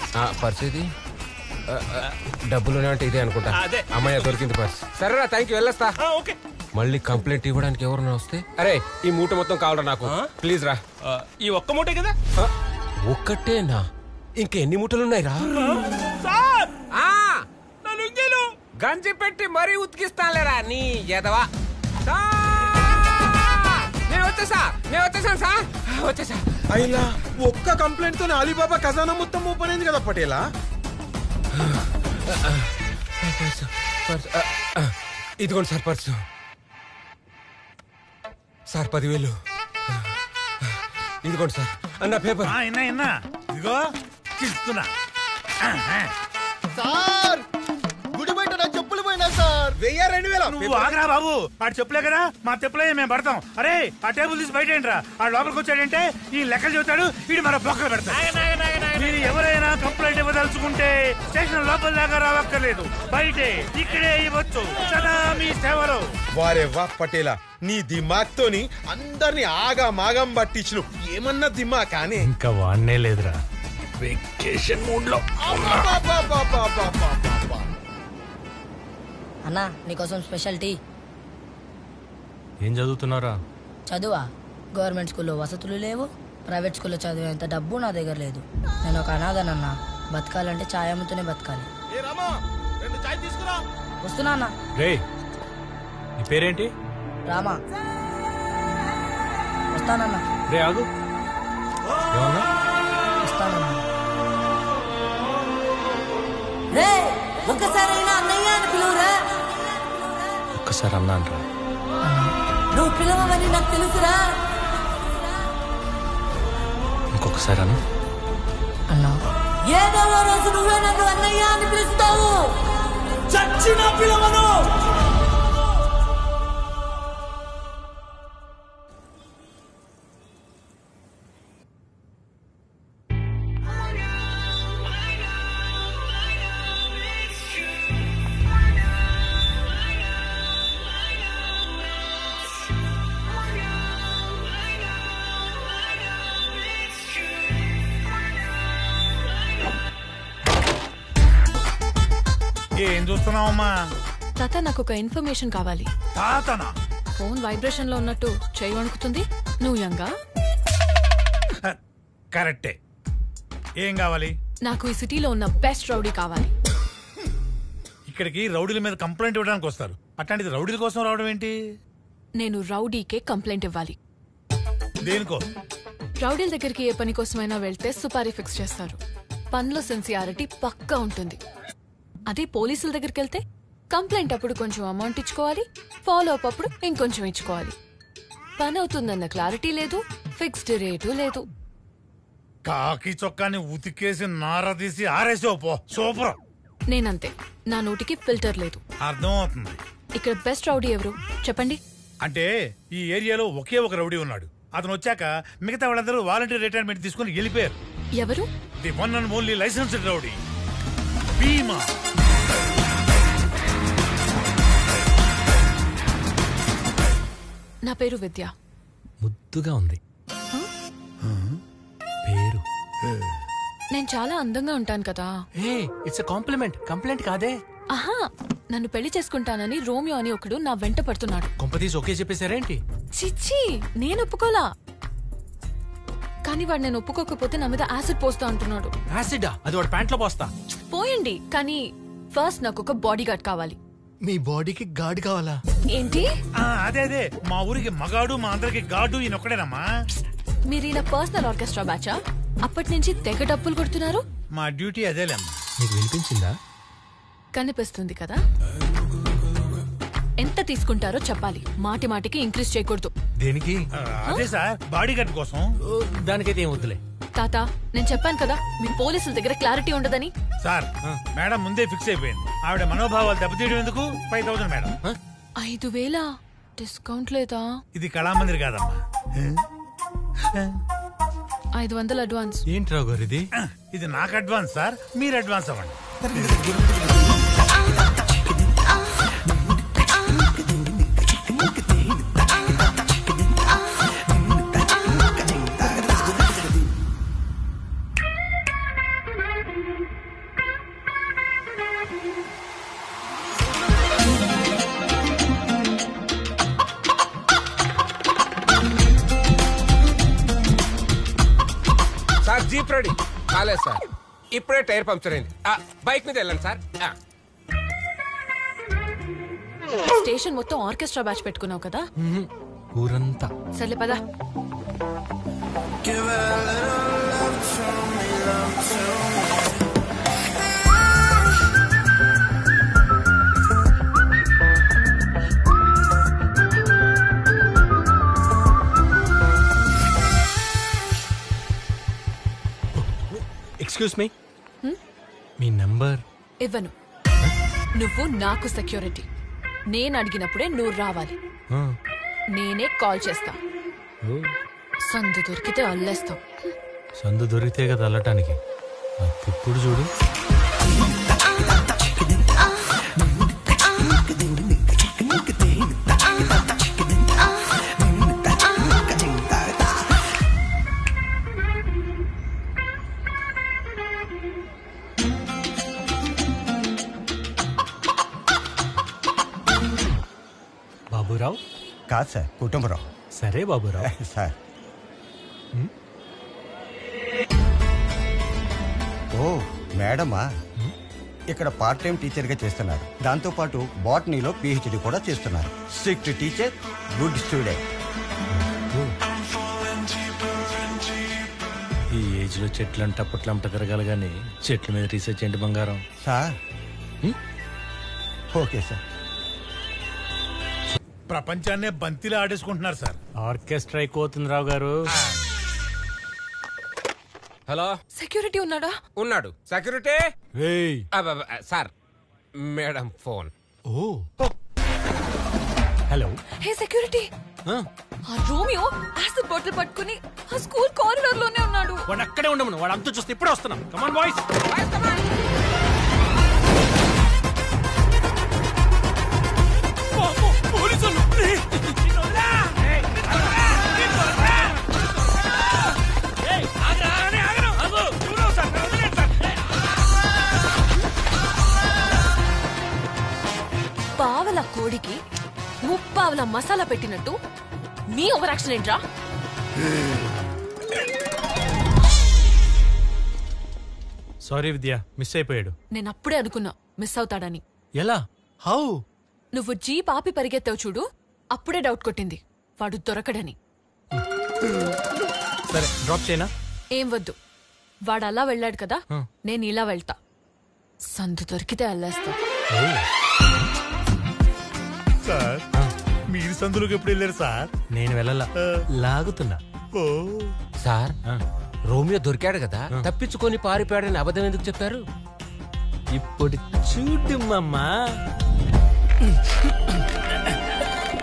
పరిస్థితి డబ్బులు అంటే ఇదే అనుకుంటా. అమ్మాయి దొరికింది పర్స్. సరేరా, థ్యాంక్ యూ, వెళ్ళొస్తా. మళ్ళీ కంప్లైంట్ ఇవ్వడానికి ఎవరన్నా వస్తే, అరే ఈ మూట మొత్తం కావాలరా నాకు, ప్లీజ్ రా. ఈ ఒక్క మూటే కదా? ఒక్కటేనా? ఇంకెన్ని మూటలున్నాయి రా? గంజి పెట్టి మరీ ఉతికిస్తానులేరా నీ ఎదవా. నేను వచ్చేసాను సార్, వచ్చేసా. అయినా ఒక్క కంప్లైంట్ తో అలీబాబా ఖజానా మొత్తం ఓపెన్ అయింది కదా పటేలా. ఇదిగోండి సార్ పర్సు. సార్ 10,000. ఇదిగోండి సార్ అన్న పేపర్. ఇదిగో ఇస్తున్నా సార్. గుడి బయట నా చెప్పులు పోయినా సార్. 1000-2000. నువ్వు ఆగరా బాబు, వాడు చెప్పులే కదా, మా చెప్పులే మేము పడతాం. అరే ఆ టేబుల్ తీసి బయట ఏంట్రా? ఆ లోపలికి వచ్చాడంటే ఈ లెక్కలు చెబుతాడు, వీడు మన బొక్కలు పెడతాడు. మీరు ఎవరైనా కంప్లైంట్ ఇవ్వదలుచుకుంటే స్టేషన్ లోపల దాకా రావక్కర్లేదు, బయటే ఇక్కడే ఇవ్వచ్చు. సదా మీ సేవలో. వారే వా పటేలా, నీ దిమాగ్ తోని అందరిని ఆగా మాగం పట్టించు. ఏమన్నా దిమాగ్ కానీ ఇంకా వాడనే లేదురా, వెకేషన్ మూడ్ లో. అన్నా నీకోసం స్పెషల్ టీ. ఏం చదువుతున్నారా? చదువా? గవర్నమెంట్ స్కూల్లో వసతులు లేవు, ప్రైవేట్ స్కూల్లో చదివేంత డబ్బు నా దగ్గర లేదు. నేను ఒక అనాథనన్నా, బతకాలంటే ఛాయ్ అమ్ముతూనే బతకాలి. వస్తున్నా అన్నా. రే, నీ పేరేంటి? రామా. వస్తానన్నా. రే ఆగు. ఏమన్నా? వస్తానన్నా. రే ఒక్కసారైనా అన్నయ్య అని పిలువురా. ఒక్కసారి అన్నాను రా. నువ్వు పిలవమని నాకు తెలుసురా. ఇంకొకసారి అన్నా. అన్నా ఏదో రోజు నువ్వే నన్ను అన్నయ్య అని పిలుస్తావు. చచ్చిన పిలవను. ఏం చూస్తున్నావమ్మా? తాత, నాకు ఒక ఇన్ఫర్మేషన్ కావాలి. తాతనా? ఫోన్ వైబ్రేషన్ లో ఉన్నట్టు చేయి వణుకుతుంది. నువ్వు యంగా? కరెక్టే. ఏం కావాలి? నాకు ఈ సిటీలో ఉన్న బెస్ట్ రౌడీ కావాలి. ఇక్కడికి రౌడీల మీద కంప్లైంట్ ఇవ్వడానికి వస్తారు, అట్లాంటిది రౌడీల కోసం రావడం ఏంటి? నేను రౌడీకే కంప్లైంట్ ఇవ్వాలి. దేనికో? రౌడీల దగ్గరికి ఏ పని కోసమైనా వెళ్తే సుపారీ ఫిక్స్ చేస్తారు. పనిలో సిన్సియారిటీ పక్కా ఉంటుంది. అదే పోలీసుల దగ్గరికి వెళ్తే కంప్లైంట్ అప్పుడు కొంచెం అమౌంట్ ఇచ్చుకోవాలి, ఫాలో అప్ అప్పుడు ఇంకొంచెం ఇచ్చుకోవాలి. పని అవుతుందన్న క్లారిటీ లేదు, ఫిక్స్డ్ రేటు లేదు. కాకి చొక్కాని ఉతికేసి నార తీసి ఆరేసావు పో. సూపర్. నేనంతే, నా నోటికి ఫిల్టర్ లేదు. అర్థం అవుతుంది. ఇక్కడ బెస్ట్ రౌడీ ఎవరు చెప్పండి? అంటే ఈ ఏరియాలో ఒకే ఒక రౌడీ ఉన్నాడు. అతను వచ్చాక మిగతా వాళ్ళందరూ వాలంటీర్ రిటైర్మెంట్ తీసుకుని వెళ్ళిపోయారు. ఎవరు? The one and only licensed rowdy Bheema. నా పేరు విద్య. ముద్దుగా ఉంది పేరు. నేను చాలా అందంగా ఉంటాను కదా. ఇట్స్ కాంప్లిమెంట్, కంప్లైంట్ కాదే. ఆహా, నన్ను పెళ్లి చేసుకుంటానని రోమియో అని ఒకడు నా వెంట పడుతున్నాడు. కొంపతీసి ఓకే చెప్పేశారేంటి? చిచ్చి, నేను ఒప్పుకోలా. కానీ వాడు నేను ఒప్పుకోకపోతే నా మీద యాసిడ్ పోస్తా అంటున్నాడు. యాసిడా? అది వాడు ప్యాంట్లో పోస్తా. పోయండి, కానీ ఫస్ట్ నాకు ఒక బాడీ గార్డ్ కావాలి. మీ బాడీకి గార్డ్ కావాలా? ఏంటి? అదే అదే, మా ఊరికి మగాడు, మా అందరికి గాడు ఈయన ఒక్కడేనమ్మా. మీరు ఇలా పర్సనల్ ఆర్కెస్ట్రా బ్యాచా? అప్పటి నుంచి తెగ డప్పులు కొడుతున్నారు. మా డ్యూటీ అదేలేమ్మా. నీకు వినిపించిందా? కనిపిస్తుంది కదా. ఎంత తీసుకుంటారో చెప్పాలి, మాటి మాటికి ఇంక్రీజ్ చేయకూడదు. దేనికి? అదే సార్, బాడీ గార్డ్ కోసం. దానికైతే ఏం వద్దులే. తాత, నేను చెప్పాను కదా మీ పోలీసుల దగ్గర క్లారిటీ ఉండదని. సార్, మేడం ముందే ఫిక్స్ అయిపోయింది. ఆవిడ మనోభావాలు దెబ్బతీయడం ఎందుకు? 5000 మేడం. 5000 డిస్కౌంట్ లేదా? ఇది కళామందిర్ కాదమ్మా. 500 అడ్వాన్స్. ఏంటి రావు గారు ఇది? ఇది నాకు అడ్వాన్స్ సార్, మీరు అడ్వాన్స్ అవ్వండి. సార్ జీప్ రెడీ కాలేదు సార్, ఇప్పుడే టైర్ పంక్చర్ అయింది. బైక్ మీద వెళ్ళండి సార్. స్టేషన్ మొత్తం ఆర్కెస్ట్రా బ్యాచ్ పెట్టుకున్నావు కదా. ఊరంతా. సర్లే పదా. ఎక్స్క్యూజ్ మీ, మీ నంబర్ ఇవ్వను. నువ్వు నాకు సెక్యూరిటీ. నేను అడిగినప్పుడే నువ్వు రావాలి. నేనే కాల్ చేస్తా. సందు దొరికితే అల్లేస్తాం. సందు దొరికితే కదా అల్లటానికి. ఇప్పుడు చూడు. బాబురావు? కాదు సార్, కుటుంబరావు. సరే బాబురావు. సార్. ఓ మేడమా, ఇక్కడ పార్ట్ టైం టీచర్గా చేస్తున్నారు. దాంతోపాటు బాటనీలో పిహెచ్డి కూడా చేస్తున్నారు. Strict teacher, good student. ఈ ఏజ్ లో చెట్లు అంటే అప్పట్లంట తిరగాలి కానీ చెట్ల మీద రీసెర్చ్ ఏంటి బంగారం? Sir okay sir. ప్రపంచాన్నే బంతిలో ఆడేసుకుంటున్నారు సార్. ఆర్కెస్ట్రా ఎక్కువవుతుంది రావు గారు. హలో, సెక్యూరిటీ ఉన్నాడా? ఉన్నాడు. Security sir, madam phone. Oh hello. Hey security, ఆ రోమియో యాసిడ్ బాటిల్ పట్టుకుని ఆ స్కూల్ కారిడార్ లోనే ఉన్నాడు. వాడు అక్కడే ఉండమను, వాడు అంతా చూస్తే ఇప్పుడే వస్తున్నాం. Come on boys. పావల కోడికి ముప్పావల మసాలా పెట్టినట్టు నీ ఓవర్ యాక్షన్ ఏంట్రా? సారీ విద్య, మిస్ అయిపోయాడు. నేను అప్పుడే అనుకున్నా మిస్ అవుతాడని. ఎలా? హౌ? నువ్వు జీప్ ఆపి పరిగెత్తావు చూడు, అప్పుడే డౌట్ కొట్టింది వాడు దొరకడని. సరే డ్రాప్ చేయనా? ఏం వద్దు, వాడు అలా వెళ్ళాడు కదా, నేను ఇలా వెళ్తా. సందు దొరికితే అల్లేస్తా. సార్, మీరు సందులోకి ఎప్పుడు వెళ్ళారు సార్? నేను వెళ్ళలా, లాగుతున్నా. సార్, రోమియో దొరికాడు కదా, తప్పించుకొని పారిపోయాడని అబద్ధం ఎందుకు చెప్పారు? ఇప్పుడు చూడు మమ్మా.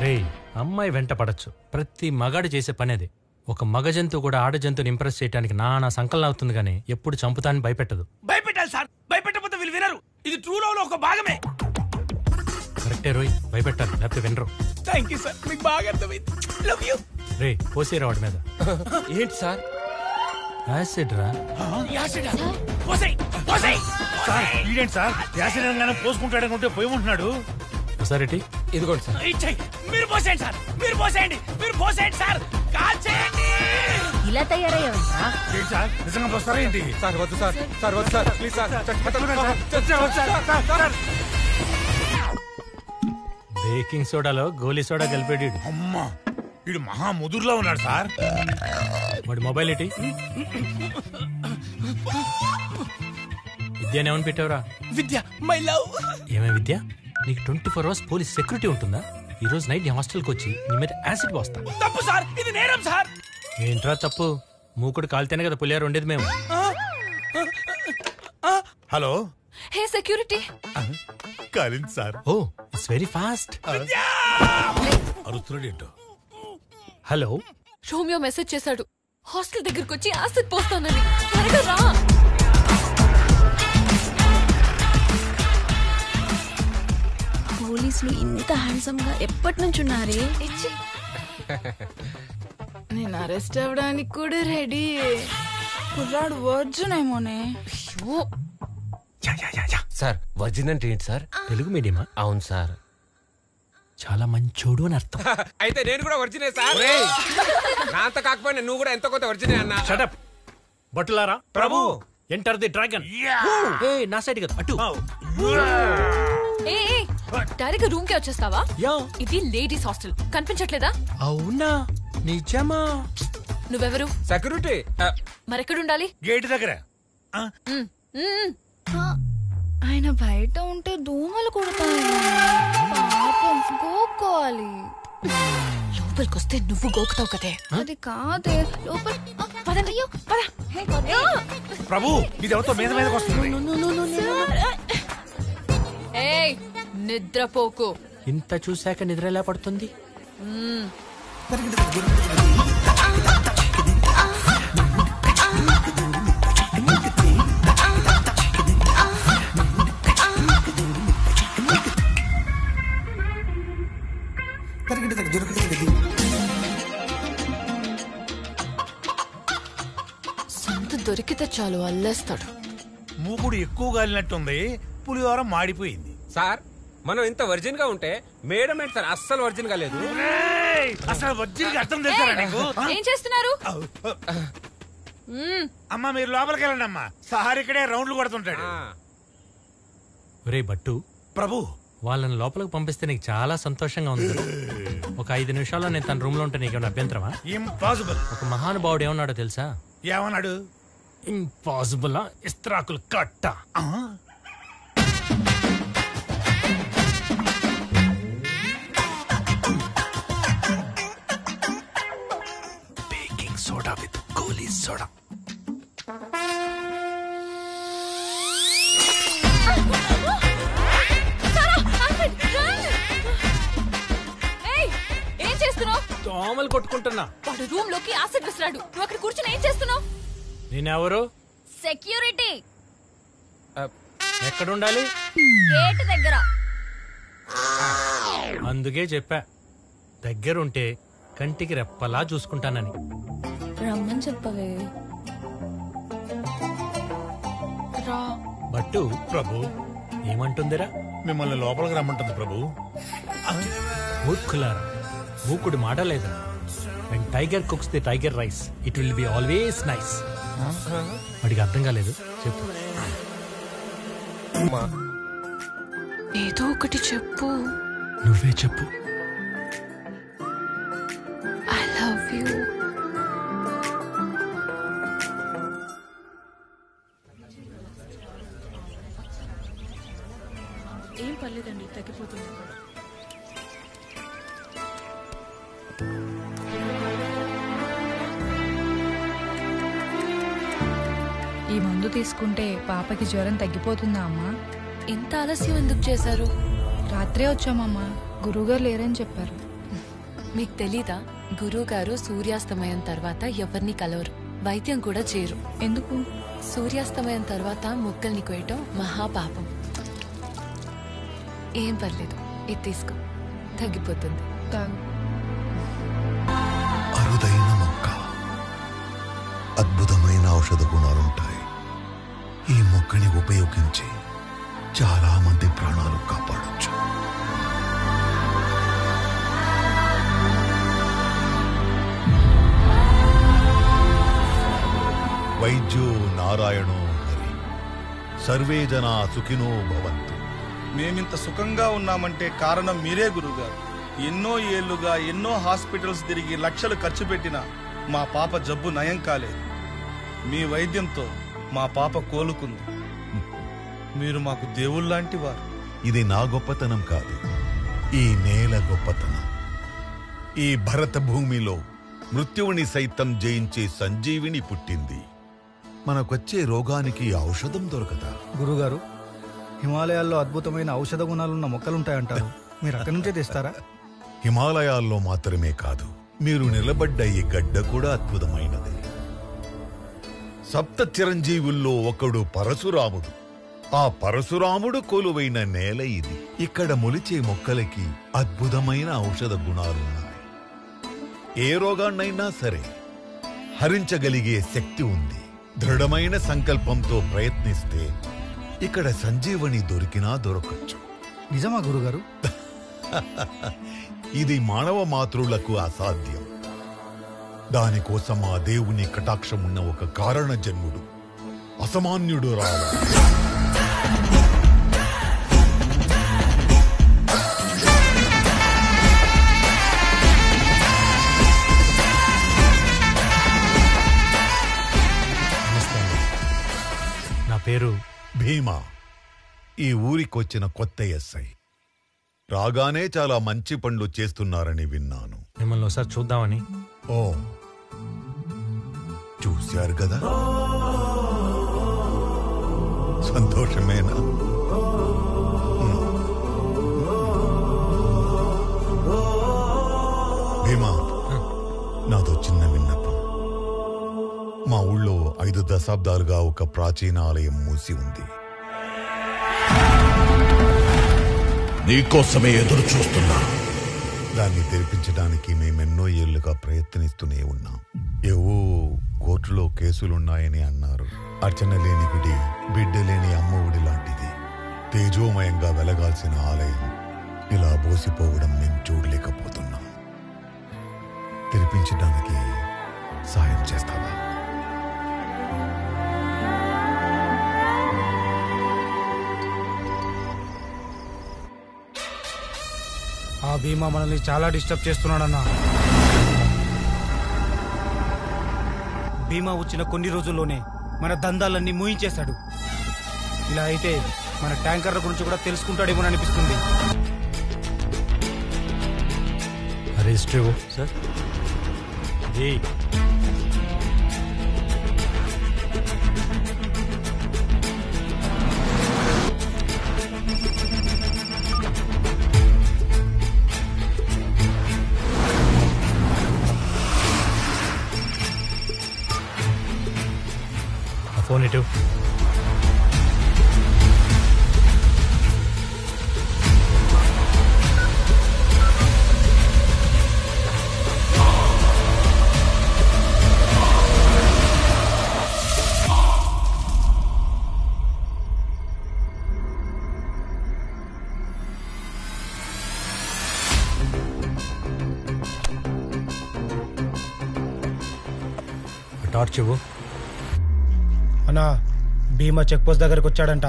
రే, అమ్మాయి వెంట పడచ్చు, ప్రతి మగాడు చేసే పని అది. ఒక మగ జంతువు కూడా ఆడ జంతువుని ఇంప్రెస్ చేయడానికి నానా సంకలనం అవుతుంది కానీ ఎప్పుడు చంపుతానని భయపెట్టదు. భయపెట్టాలి సార్, భయపెట్టకపోతే వీళ్ళు వినరు. ఇది ట్రూ లవ్ లో ఒక భాగమే. కరెక్టే రోయ్, భయపెట్టాలి లేకపోతే వినరు. థ్యాంక్ యూ సార్, మీకు బాగా అర్థమైంది. Love you. రే పోసేరా వాడి మీద. ఏంటి సార్? యాసిడ్ రా. యాసిడ్ పోసేయ్ పోసేయ్. సార్ ఈడేంటి సార్ యాసిడ్ అనగానే పోసుకుంటాడనుకుంటే పోయమంటున్నాడు. ఒకసారి ఇదిగోండి సార్. ఇచ్చేయ్. మీరు పోసేయండి సార్, మీరు పోసేయండి, మీరు పోసేయండి సార్. కాల్చేయండి. ఇలా తయారయ్యావా? ఏంటి సార్ నిజంగా పోస్తారా ఏంటి? సార్ వద్దు సార్, సార్ వద్దు సార్, ప్లీజ్ సార్. బేకింగ్ సోడాలో గోలీ సోడా కలిపాడు. అమ్మా వీడు మహా ముదురులో ఉన్నాడు సార్. వాడి మొబైల్ ఏంటి? విద్య ఏమని పెట్టావురా? విద్య మై లవ్. ఏమే విద్య, నీకు 24 hours పోలీస్ సెక్యూరిటీ ఉంటుందా? ఈ రోజు నైట్ నీ హాస్టల్కి వచ్చి నీ మీద యాసిడ్ పోస్తా. తప్పు సార్, ఇది నేరం సార్. ఏంట్రా తప్పు? మూకుడు కాలితేనే కదా పులియారు ఉండేది మేము. Hello hey security. కాలింది sir. Oh it's very fast. అరుస్తున్నాడు ఏంటో. హలో, రోమియో మెసేజ్ చేశాడు, హాస్టల్ దగ్గరకు వచ్చి యాసిడ్ పోస్తానని. త్వరగా రా. పోలీసులు ఇంత హ్యాండ్సమ్ గా ఎప్పటి నుంచి ఉన్నారే? నేను అరెస్ట్ అవ్వడానికి కూడా రెడీ. కుర్రాడు వర్జన్ ఏమోనే. సార్ వర్జిన్ అంటే ఏంటి సార్? తెలుగు మీడియమా? అవును సార్. చాలా మంచోడు అని అర్థం. అయితే నేను కూడా వర్జినే సార్. నా అంత కాకపోయినా నువ్వు కూడా ఎంతో కొంత వర్జినే అన్నా. షటప్ బట్టులారా. Prabhu enter the dragon. నా సైడ్ కదా అటు. డైరెక్ట్ రూమ్ కి వచ్చేస్తావా? ఇది లేడీస్ హాస్టల్, కనిపించట్లేదా? అవునా, నిజమా? నువ్వెవరు? సెక్యూరిటీ. మరెక్కడుండాలి? గేట్ దగ్గర. ఆయన బయట ఉంటే దోమలు కుడతాయి. పాపం గోక్కోవాలి. లోపలికొస్తే నువ్వు గోకుతావు కదే. అది కాదే లోపల. పదయ్యో పద. ప్రభు ఇది ఎవరితో మీద మీదకి వస్తుంది. ఏయ్ నిద్రపోకు. ఇంత చూశాక నిద్ర ఎలా పడుతుంది? సంత దొరికితే చాలు అల్లేస్తాడు. మూకుడు ఎక్కువ గాలినట్టుంది, పులిహోర మాడిపోయింది. సార్ మనం ఇంత వర్జిన్ గా ఉంటే మేడం ఏంటి సార్ అస్సలు వర్జిన్ గా లేదు. అసలు వర్జిన్ గా అర్థం చేస్తారా నీకు? ఏం చేస్తున్నారు? అమ్మా మీరు లోపలికి వెళ్ళండి అమ్మా. సహార్ ఇక్కడే రౌండ్లు కొడుతుంటాడు. ఒరే బట్టు ప్రభు, వాళ్ళని లోపలికి పంపిస్తే నీకు చాలా సంతోషంగా ఉంది. ఒక 5 నిమిషాల్లో నేను తన రూమ్ లో ఉంటే నీకేమైనా అభ్యంతరమా? ఇంపాసిబుల్. ఒక మహానుభావుడు ఏమన్నాడో తెలుసా? ఏమన్నాడు? ఇంపాసిబుల్ ఇస్త్రాకులు కట్ట. Baking soda with Goli soda. ఏం చేస్తున్నావు? దోమలు కొట్టుకుంటున్నా. వాడు రూమ్ లోకి యాసిడ్ విసిరాడు. నువ్వు అక్కడ కూర్చొని ఏం చేస్తున్నావు? నేనెవరు? సెక్యూరిటీ. ఎక్కడుండాలి? గేట్ దగ్గర. అందుకే చెప్పా, దగ్గరుంటే కంటికి రెప్పలా చూసుకుంటానని. రమ్మని చెప్పవే. బట్టు ప్రభు ఏమంటుందిరా? మిమ్మల్ని లోపలికి రమ్మంటుంది ప్రభు. మూర్ఖులారా, మూకుడు మాటలేదా? When tiger cooks the tiger rice, it will be always nice. వాడికి అర్థం కాలేదు. చెప్పు. ఏదో ఒకటి చెప్పు. నువ్వే చెప్పు. I love you. ఏం పర్లేదండి, తగ్గిపోతుంది. ఈ మందు తీసుకుంటే పాపకి జ్వరం తగ్గిపోతుందా అమ్మా? ఇంత ఆలస్యం ఎందుకు చేశారు? రాత్రే వచ్చామమ్మా, గురువుగారు లేరని చెప్పారు. మీకు తెలీదా, గురువు గారు సూర్యాస్తమయం తర్వాత ఎవరిని కలవరు, వైద్యం కూడా చేయరు. ఎందుకు? సూర్యాస్తమయం తర్వాత మొక్కల్ని కోయటం మహాపాపం. ఏం పర్లేదు, ఇది తీసుకో, తగ్గిపోతుంది. అరుదైన మొక్క, అద్భుతమైన ఔషధ గుణాలుంటాయి. ఈ మొక్కని ఉపయోగించి చాలా మంది ప్రాణాలు కాపాడొచ్చు. వైద్యో నారాయణో హరి, సర్వే జనా సుఖినో భవంతు. మేమింత సుఖంగా ఉన్నామంటే కారణం మీరే గురుగారు. ఎన్నో ఏళ్లుగా ఎన్నో హాస్పిటల్స్ తిరిగి లక్షలు ఖర్చు పెట్టినా మా పాప జబ్బు నయం కాలేదు. మీ వైద్యంతో మా పాప కోలుకుంది. మీరు మాకు దేవుళ్ళలాంటి వారు. ఇది నా గొప్పతనం కాదు, ఈ నేల గొప్పతనం. ఈ భరత భూమిలో మృత్యువుని సైతం జయించే సంజీవిని పుట్టింది. మనకొచ్చే రోగానికి ఔషధం దొరకదా? గురుగారు, హిమాలయాల్లో అద్భుతమైన ఔషధ గుణాలున్న మొక్కలుంటాయంటారు, మీరు అక్కడి నుంచే తెస్తారా? హిమాలయాల్లో మాత్రమే కాదు, మీరు నిలబడ్డ ఈ గడ్డ కూడా అద్భుతమైనది. సప్త చిరంజీవుల్లో ఒకడు పరశురాముడు. ఆ పరశురాముడు కొలువైన నేల ఇది. ఇక్కడ మొలిచే మొక్కలకి అద్భుతమైన ఔషధ గుణాలున్నాయి. ఏ రోగాన్నైనా సరే హరించగలిగే శక్తి ఉంది. దృఢమైన సంకల్పంతో ప్రయత్నిస్తే ఇక్కడ సంజీవని దొరికినా దొరకచ్చు. నిజమా గురుగారు? ఇది మానవ మాతృలకు అసాధ్యం. దానికోసం ఆ దేవుని కటాక్షం ఉన్న ఒక కారణ జన్ముడు, అసామాన్యుడు రావాలి. నా పేరు భీమా. ఈ ఊరికొచ్చిన కొత్త ఎస్ఐ. రాగానే చాలా మంచి పనులు చేస్తున్నారని విన్నాను. మిమ్మల్ని ఒకసారి చూద్దామని. ఓ, చూశారు కదా, సంతోషమేనా? భీమా, నాదో చిన్న విన్నపం. మా ఊళ్ళో 5 దశాబ్దాలుగా ఒక ప్రాచీన ఆలయం మూసి ఉంది. నీకోసమే ఎదురు చూస్తున్నా. దాన్ని తెరిపించడానికి మేమెన్నో ఏళ్లుగా ప్రయత్నిస్తూనే ఉన్నాం. ఏవో కోర్టులో కేసులున్నాయని అన్నారు. అర్చన లేని గుడి, బిడ్డ లేని అమ్మఒడి లాంటిది. తేజోమయంగా వెలగాల్సిన ఆలయం ఇలా బోసిపోవడం మేము చూడలేకపోతున్నాం. తెరిపించడానికి సాయం చేస్తావా? ఆ భీమా మనల్ని చాలా డిస్టర్బ్ చేస్తున్నాడన్నా. భీమా వచ్చిన కొన్ని రోజుల్లోనే మన దందాలన్నీ మూయించేశాడు. ఇలా అయితే మన ట్యాంకర్ల గురించి కూడా తెలుసుకుంటాడేమో అనిపిస్తుంది. సార్ ఫోన్ ఇటు. టార్చ్ ఇవ్వు. అన్నా, భీమా చెక్ పోస్ట్ దగ్గరకు వచ్చాడంట.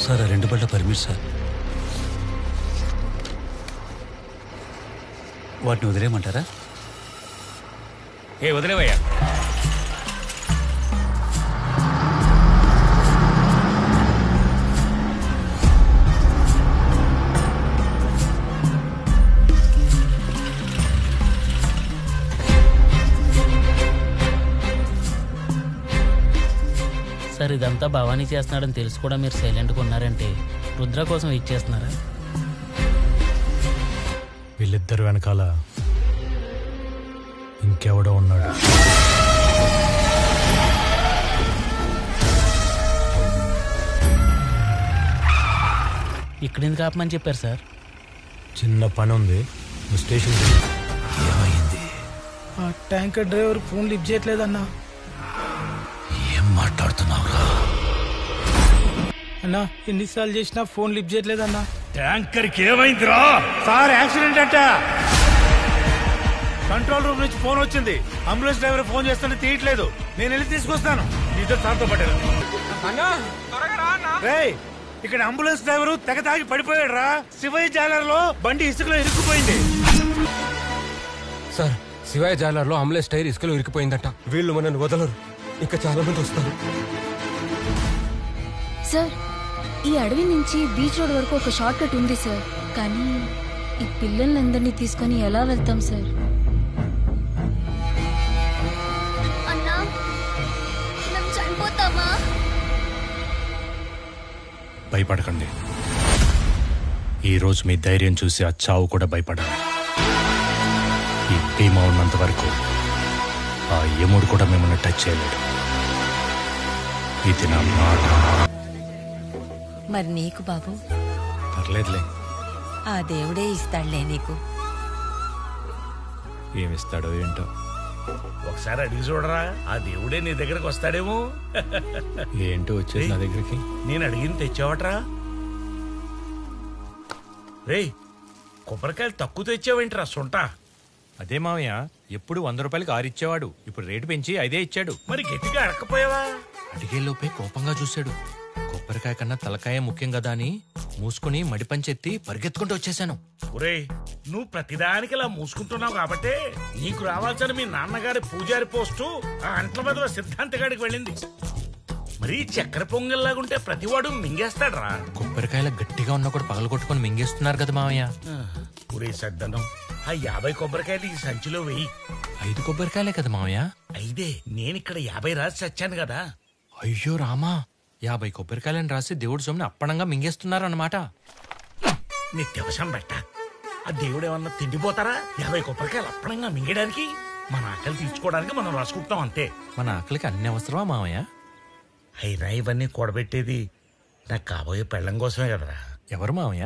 సార్, ఆ 2 బళ్ళ పర్మిట్ సార్. వాటిని వదిలేయమంటారా? వదిలేవయ్యా. ఇదంతా భవానీ చేస్తున్నాడని తెలుసు కూడా మీరు సైలెంట్గా ఉన్నారంటే రుద్ర కోసం వెయిట్ చేస్తున్నారా? వీళ్ళిద్దరు వెనకాల ఇంకెవడో ఉన్నాడు. ఇక్కడ ఎందుకు ఆపమని చెప్పారు సార్? చిన్న పని ఉంది, నువ్వు స్టేషన్ ఏమైంది? ఆ ట్యాంకర్ డ్రైవర్ ఫోన్ లిఫ్ట్ చేయట్లేదన్నా. ఏం మాట్లాడుతున్నావురా? అన్నా ఎన్నిసార్లు చేసినా ఫోన్ లిఫ్ట్ చేయట్లేదన్నా. ట్యాంకర్ కి ఏమైందిరా? సార్ యాక్సిడెంట్ అంట. కంట్రోల్ రూమ్ నుంచి ఫోన్ వచ్చింది. అంబులెన్స్ డ్రైవర్ ఫోన్ చేస్తుంటే తీయట్లేదు. నేను వెళ్ళి తీసుకొస్తాను. నీతో సార్తో పట్టాను. రేయ్, ఇక్కడ అంబులెన్స్ డ్రైవర్ తెగ తాగి పడిపోయాడు రా. శివయ్య జాలర్లో బండి ఇసుకలో ఇరుక్కుపోయింది. సార్, శివయ్య జాలర్లో అంబులెన్స్ టైర్ ఇసుకలో ఇరికిపోయిందట. వీళ్ళు మనల్ని వదలరు, ఇంకా చాలా మంది వస్తారు. సార్, ఈ అడవి నుంచి బీచ్ రోడ్ వరకు ఒక షార్ట్ కట్ ఉంది సార్. కానీ ఈ పిల్లలందరినీ తీసుకొని ఎలా వెళ్తాం సార్? అన్నా, మేము చనిపోతామా? భయపడకండి. ఈరోజు మీ ధైర్యం చూసి ఆ చావు కూడా భయపడాలి. ఈ భీమా ఉన్నంత వరకు ఆ యముడు కూడా మిమ్మల్ని టచ్ చేయలేడు. ఇది నా మాట. మరి నీకు బాబు? పర్లేదులే, ఆ దేవుడే ఇస్తాడులే నీకు. ఏమిస్తాడో ఏంటో. ఒకసారి అడిగి చూడరా, ఆ దేవుడే నీ దగ్గరకు వస్తాడేమో. ఏంటో వచ్చేది నా దగ్గరికి. నేను అడిగింది తెచ్చావట్రా? రేయ్, కొబ్బరికాయలు తక్కువ తెచ్చావేంట్రా సొంట? అదే మావయ్య, ఎప్పుడు 100 రూపాయలకి 6 ఇచ్చేవాడు. ఇప్పుడు రేటు పెంచి 5 ఇచ్చాడు. మరి గట్టిగా అడకపోయావా? అడిగేలోపే కోపంగా చూశాడు. కొబ్బరికాయ కన్నా తలకాయ ముఖ్యం కదా అని మూసుకుని మడిపంచెత్తి పరిగెత్తుకుంటూ వచ్చేసాను. ఒరే, నువ్వు ప్రతిదానికి ఇలా మూసుకుంటున్నావు కాబట్టే నీకు రావాల్సిన మీ నాన్నగారి పూజారి పోస్టు ఆ అంట్ల బదుల సిద్ధాంతగాడికి వెళ్ళింది. మరి చక్కెర పొంగల్లాగుంటే ప్రతివాడు మింగేస్తాడ్రా. కొబ్బరికాయల గట్టిగా ఉన్న కూడా పగలగొట్టుకుని మింగేస్తున్నారు కదా మావయ్య. ఒరే సద్దనం, ఆ 50 కొబ్బరికాయలు ఈ సంచిలో వెయ్యి. 5 కొబ్బరికాయలే కదా మావయ్య. 5 నేనిక్కడ 50 రాసి చచ్చాను కదా. అయ్యో రామా, 50 కొబ్బరికాయలని రాసి దేవుడు సొమ్ముని అప్పణంగా మింగేస్తున్నారు అన్నమాట. నిత్యవశం బెట్ట, ఆ దేవుడు ఏమన్నా తిండిపోతారా? 50 కొబ్బరికాయలు అప్పణంగా మింగడానికి? మన ఆకలి తీర్చుకోవడానికి మనం రాసుకుంటాం అంతే. మన ఆకలికి అన్ని అవసరమా మావయ్య? అయినా ఇవన్నీ కూడబెట్టేది నాకు కాబోయే పెళ్ళం కోసమే కదరా. ఎవరు మావయ్య?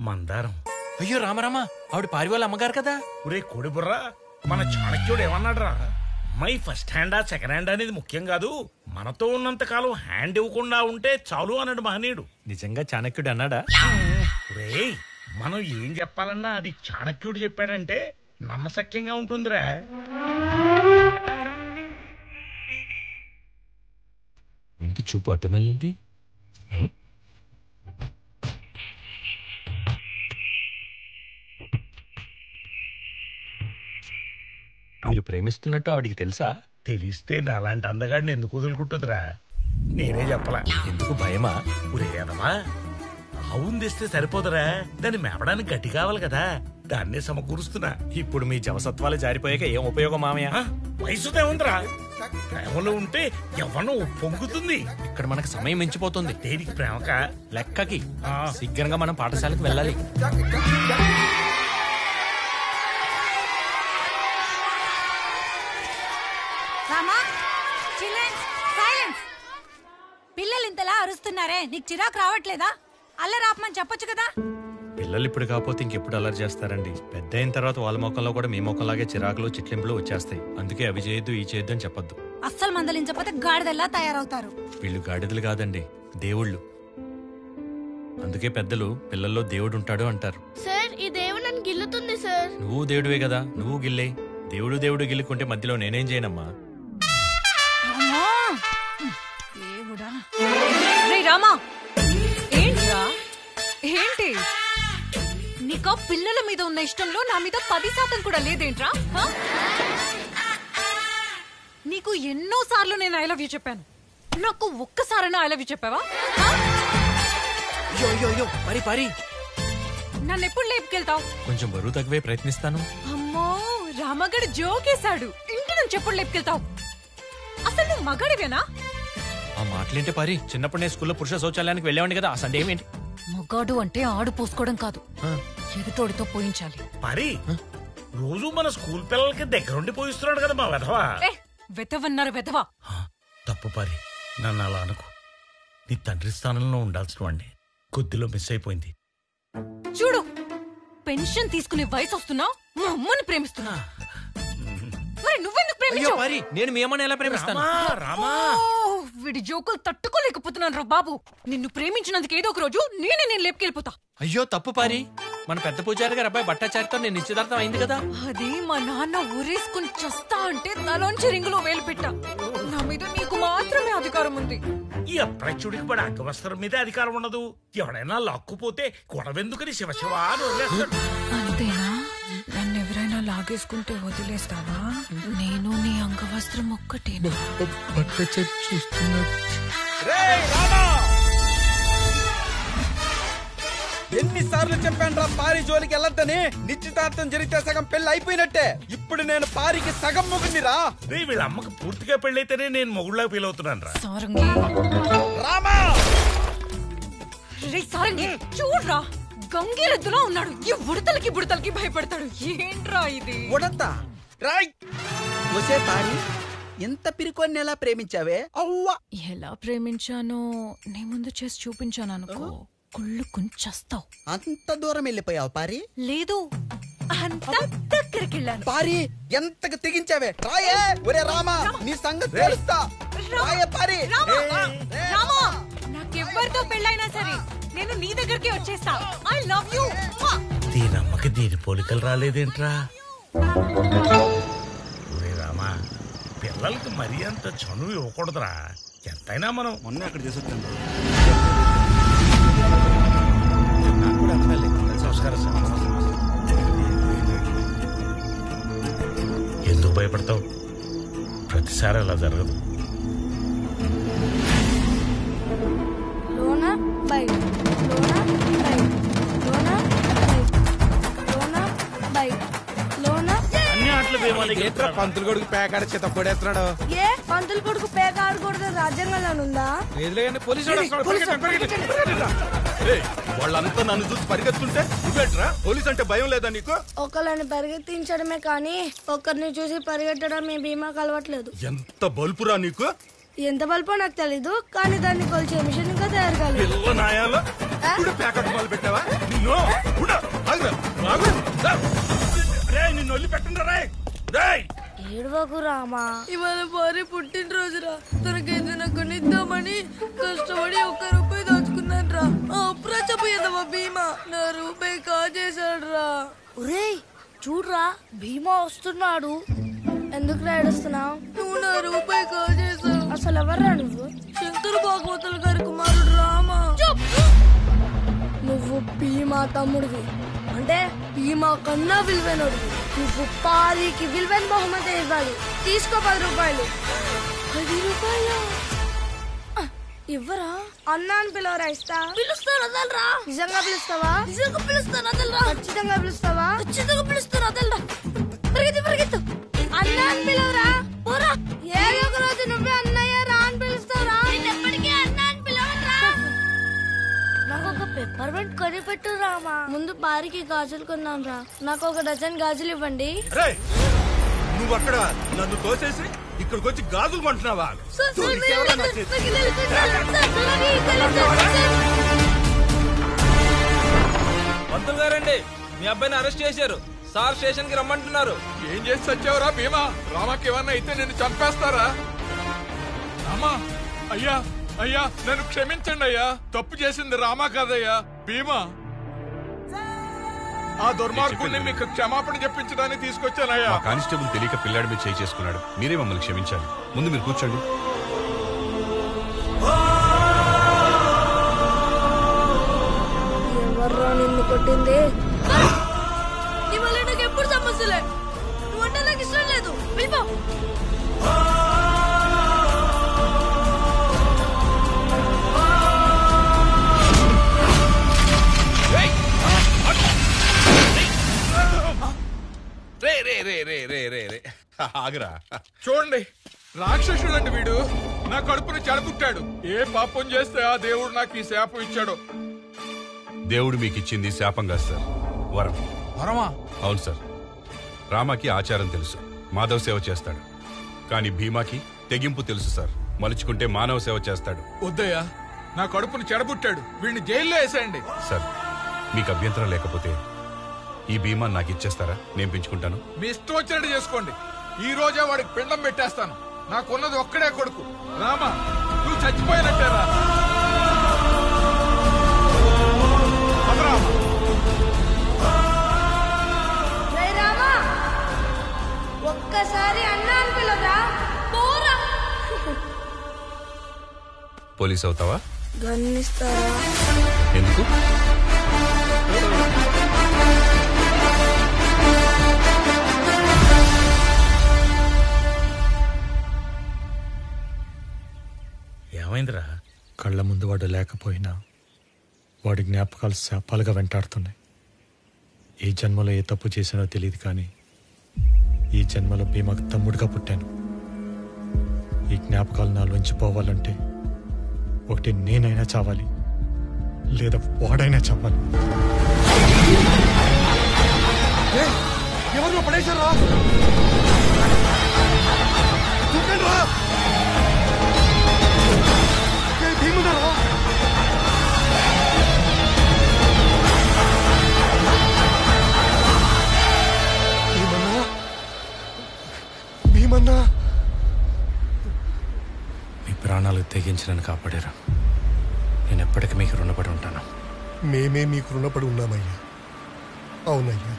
మందారం. అయ్యో రామరామా, ఆవిడ పారి వాళ్ళ అమ్మగారు కదా. ఒరే కోడిబుర్రా, మన చాణక్యుడు ఏమన్నాడ్రా? మై ఫస్ట్ హ్యాండా సెకండ్ హ్యాండ్ అనేది ముఖ్యం కాదు, మనతో ఉన్నంత కాలం హ్యాండ్ ఇవ్వకుండా ఉంటే చాలు అన్నాడు మహనీయుడు. నిజంగా చాణక్యుడు అన్నాడా? రేయ్, మనం ఏం చెప్పాలన్నా అది చాణక్యుడు చెప్పాడంటే నమ్మశక్యంగా ఉంటుందిరా. ఇంటి చూపు అర్థమైంది. మీరు ప్రేమిస్తున్నట్టు ఆవిడికి తెలుసా? తెలిస్తే నాలాంటి అందగాడిని ఎందుకు వదులుకుంటుందిరా? నేనే చెప్పలా. ఎందుకు భయమా? ఉరేదమా, ఆవును తెస్తే సరిపోదురా, దాన్ని మేపడానికి గట్టి కావాలి కదా, దాన్నే సమకూరుస్తున్నా. ఇప్పుడు మీ జవసత్వాలు జారిపోయాక ఏం ఉపయోగం మామయ్య? వయసుదే ఉందిరా, ప్రేమలో ఉంటే ఎవరో పొంగుతుంది. ఇక్కడ మనకు సమయం మించిపోతుంది. దేనికి ప్రేమక? లెక్కకి. సిగ్గరంగా మనం పాఠశాలకు వెళ్ళాలి. పిల్లలు ఇంతలా అరుస్తున్నారే, నీకు చిరాకు రావట్లేదా? అల్లరాపమని చెప్పొచ్చు కదా. పిల్లలు ఇప్పుడు కాకపోతే ఇంకెప్పుడు అల్లరి చేస్తారండి. పెద్ద అయిన తర్వాత వాళ్ళ మొక్కల్లో కూడా మీ మొక్కలాగే చిరాకులు చిట్లింపులు వచ్చేస్తాయి. అందుకే అవి చేయొద్దు ఈ చేయొద్దు అని చెప్పొద్దు. అస్సలు మందలించకపోతే గాడిదల్లా తయారవుతారు. వీళ్ళు గాడిదలు కాదండి, దేవుళ్ళు. అందుకే పెద్దలు పిల్లల్లో దేవుడు ఉంటాడు అంటారు. సార్, ఈ దేవుడు నన్ను గిల్లుతుంది సార్. నువ్వు దేవుడివే కదా, నువ్వు గిల్లే. దేవుడు దేవుడు గిల్లుకుంటే మధ్యలో నేనేం చేయనమ్మా. రామా, ఏంట్రా? ఏంటి నీకు పిల్లల మీద ఉన్న ఇష్టంలో నా మీద 10% కూడా లేదేంట్రా? నీకు ఎన్నో సార్లు నేను ఐ లవ్ యూ చెప్పాను, నాకు ఒక్కసారైనా ఐ లవ్ యూ చెప్పావా? పరి పరి, నన్ను ఎప్పుడు లేపుకెళ్తావు? కొంచెం బరువు తగ్గవే ప్రయత్నిస్తాను. అమ్మో, రామగడు జోకేశాడు. ఇంటి నుంచి ఎప్పుడు లేపుకెళ్తావు? అసలు నువ్వు మగాడివేనా? ఆ మాటలేంటే పారి, చిన్నప్పుడు నేను స్కూల్లో పురుష శౌచాలయానికి వెళ్ళేవాడిని కదా, ఆ సండే ఏమేంటి? మగాడు అంటే ఆడు పోసుకోవడం కాదు, ఎదుటోడితో పోయించాలి. పారి రోజు మన స్కూల్ పిల్లలకి దగ్గరుండి పోయిస్తున్నాడు కదా మా వెధవా. వెతవన్నారు వెతవా. తప్పు పారి, నన్ను అలా అనుకో. నీ తండ్రి స్థానంలో ఉండాల్సిన వాడిని కొద్దిలో మిస్ అయిపోయింది. చూడు, పెన్షన్ తీసుకునే వయసు వస్తున్నా మా అమ్మని ప్రేమిస్తున్నా. మరి నువ్వెందుకు ప్రేమించావు? నేను మీ అమ్మని ఎలా ప్రేమిస్తాను? వీడి జోకులు తట్టుకోలేకపోతున్నాను రా బాబు. నిన్ను ప్రేమించినందుకు ఏదో ఒక రోజు నేను లేపుకెళ్ళిపోతా. అయ్యో తప్పు పారి, మన పెద్ద పూజారి గారు అబ్బాయి భట్టాచారితో నేను నిశ్చితార్థం అయింది కదా. అది మా నాన్న ఊరేసుకుని చస్తా అంటే తలోంచి రింగులో వేలు పెట్టా. నా మీద నీకు మాత్రమే అధికారం ఉంది. ఈ అప్రచుడికి పడి అంగవస్త్రం మీద అధికారం ఉండదు. ఎవడైనా లాక్కుపోతే గొడవెందుకని శివశివ అని వదిలేస్తాడు. అంతేనా? నన్ను ఎవరైనా లాగేసుకుంటే వదిలేస్తావా? నేను నీ అంగవస్త్రం ఒక్కటేనా? ఎన్నిసార్లు చెప్పాను రా పారి జోలికి వెళ్ళొద్దని. నిశ్చితార్థం జరిగితే సగం పెళ్లి అయిపోయినట్టే. ఇప్పుడు నేను పారికి సగం మొగుడినిరా. వీళ్ళ అమ్మకి పూర్తిగా పెళ్ళైతేనే నేను మొగుళ్ళ ఫీల్ అవుతున్నాను రా. సారంగి రామా, సారంగి చూడ్రా, గంగిరెద్దులో ఉన్నాడు. ఈ బుడతలకి భయపడతాడు. ఏంట్రా ఇది? ఉడతా రాయ్ ఒసే పారి, ఎంత పిరికొన్ని ఎలా ప్రేమించావే? అవ్వ, ఎలా ప్రేమించానో నీ ముందు చేసి చూపించాను అనుకో, కుళ్ళు కుంచేస్తావు. అంత దూరం వెళ్ళిపోయావు పారి? లేదు, అంత దగ్గరికి వెళ్ళాను. పారి, ఎంతకు తెగించావే? రాయే ఒరే రామా, నీ సంగతి తెలుస్తా. రాయే పారి. రామా, నాకెవ్వరితో పెళ్ళైనా సరే నేను నీ దగ్గరికి వచ్చేస్తా. I love you. దీనమ్మకి దీని పోలికలు రాలేదేంట్రా? ఒరే రామా, పిల్లలకి మరీ అంత చనువు ఇవ్వకూడదురా. ఎంతైనా మనం మొన్న అక్కడ చేసొచ్చాను. నమస్కారం సార్. ఎందుకు భయపడతావు? ప్రతిసారి అలా జరగదు. అన్ని ఆటలు పంతులు కొడుకు పేకాడ చేత కొడేస్తున్నాడు. ఏ పంతులు కొడుకు పేక ఆడకూడదు రాజ్యాంగంలో ఉందా? వాళ్ళంతా నన్ను చూసి పరిగెత్తుంటే నువ్వేట్రా? పోలీస్ అంటే భయం లేదా నీకు? ఒకళ్ళని పరిగెత్తించడమే కానీ ఒకరిని చూసి పరిగెట్టడం మీ బీమాకు అలవట్లేదు. ఎంత బల్పురా నీకు? ఎంత బల్పో నాకు తెలీదు, కానీ దాన్ని కొలిచే మిషన్ ఇంకా తయారు కాలేదు. ప్యాకెట్ మొదలు పెట్టావా? నిన్ను వదిలి పెట్టండి. ఏడవకు రామా, ఇవాళ భార్య పుట్టినరోజురా. తనకేదైనా కొనిద్దామని కష్టపడి ₹1 దాచుకున్నాను రా. అప్రాచపోయేదవా భీమా నా రూపాయి కాజేశాడు రా. ఒరేయ్ చూడ్రా, భీమా వస్తున్నాడు. ఎందుకు ఏడుస్తున్నావు? నువ్వు నా రూపాయి కాజేశావు. అసలు ఎవర్రా నువ్వు? శంకర భాగవతుల గారి కుమారుడు రామా. నువ్వు భీమా తమ్ముడివి, అంటే భీమా కన్నా విలువైనడు. నువ్వు పారికి విలువైన బహుమతి ఇవ్వాలి. తీసుకో ₹10. ₹10 ఇవ్వరా? అన్నా అని పిలవరా? ఇస్తా. పిలుస్తాను వదలరా. నిజంగా పిలుస్తావా? నిజంగా పిలుస్తాను వదలరా. ఖచ్చితంగా పిలుస్తావా? ఖచ్చితంగా పిలుస్తాను వదలరా. పరిగెత్తు. అన్నా అని పిలవరా. పోరా. ఏదో ఒక రోజు నువ్వే అన్నయ్య రా అని పిలుస్తావురా. ఎప్పటికీ అన్నా అని పిలవరా. నాకు ఒక పెప్పర్మెంట్ కొనిపెట్టు రామా. ముందు పారికి గాజులు కొన్నాం రా. నాకు 1 డజన్ గాజులు ఇవ్వండి. నువ్వు అక్కడ నన్ను తోసేసి ఇక్కడికి వచ్చి గాజులు కొంటున్నావా? పంతులు గారండి, మీ అబ్బాయిని అరెస్ట్ చేశారు సార్. స్టేషన్ కి రమ్మంటున్నారు. ఏం చేసి వచ్చావురా భీమా? రామాకి ఏమన్నా అయితే నిన్ను చంపేస్తారా? రామా, అయ్యా నన్ను క్షమించండి అయ్యా. తప్పు చేసింది రామా కాదయ్యా, భీమా. ఆ దుర్మార్గుడిని మీకు క్షమాపణ చెప్పించడానికి తీసుకొచ్చానయ్యా. కానిస్టేబుల్ తెలియక పిల్లాడి మీద చేయి చేసుకున్నాడు. మీరే మమ్మల్ని క్షమించాలి. ముందు మీరు కూర్చోండి. ఎవర్రా నిన్ను కొట్టింది? నాకు ఎప్పుడు సమస్యలే. నువ్వంటే నాకు ఇష్టం లేదు. వెళ్ళిపో. ఆగరా. చూడండి, రాక్షసుడండి వీడు. నా కడుపుని చెడబుట్టాడు. ఏ పాపం చేస్తే ఆ దేవుడు నాకు ఈ శాపం ఇచ్చాడో. దేవుడు మీకు ఇచ్చింది శాపం కాదు సార్, వరం. వరమా? అవును సార్. రామాకి ఆచారం తెలుసు, మాధవ సేవ చేస్తాడు. కానీ భీమాకి తెగింపు తెలుసు సార్, మలుచుకుంటే మానవ సేవ చేస్తాడు. వద్దయ్యా, నా కడుపుని చెడబుట్టాడు. వీడిని జైల్లో వేసేయండి. సార్, మీకు అభ్యంతరం లేకపోతే ఈ భీమా నాకు ఇచ్చేస్తారా? నేను పెంచుకుంటాను. మీ ఇష్టం వచ్చినట్టు చేసుకోండి. ఈ రోజే వాడికి పిండం పెట్టేస్తాను. నాకున్నది ఒక్కడే కొడుకు. రామా, నువ్వు చచ్చిపోయినట్టేరా. ఒక్కసారి అన్నా అని పిలవరా? పోరా. పోలీస్ అవుతావా? గన్నిస్తారా? ఎందుకు? ఏమైందిరా? కళ్ళ ముందు వాడు లేకపోయినా వాడి జ్ఞాపకాలు శాపాలుగా వెంటాడుతున్నాయి. ఈ జన్మలో ఏ తప్పు చేసినో తెలియదు, కానీ ఈ జన్మలో భీమాకు తమ్ముడిగా పుట్టాను. ఈ జ్ఞాపకాలు నాలోంచి పోవాలంటే ఒకటి నేనైనా చావాలి, లేదా వాడైనా చావాలి. ఎవరు పడేశారా? భీముడారా? భీమన్నా, మీ ప్రాణాలు తెగించి కాపాడారా. నేను ఎప్పటికీ మీకు రుణపడి ఉంటాను. మేమే మీకు రుణపడి ఉన్నామయ్యా. అవునయ్యా,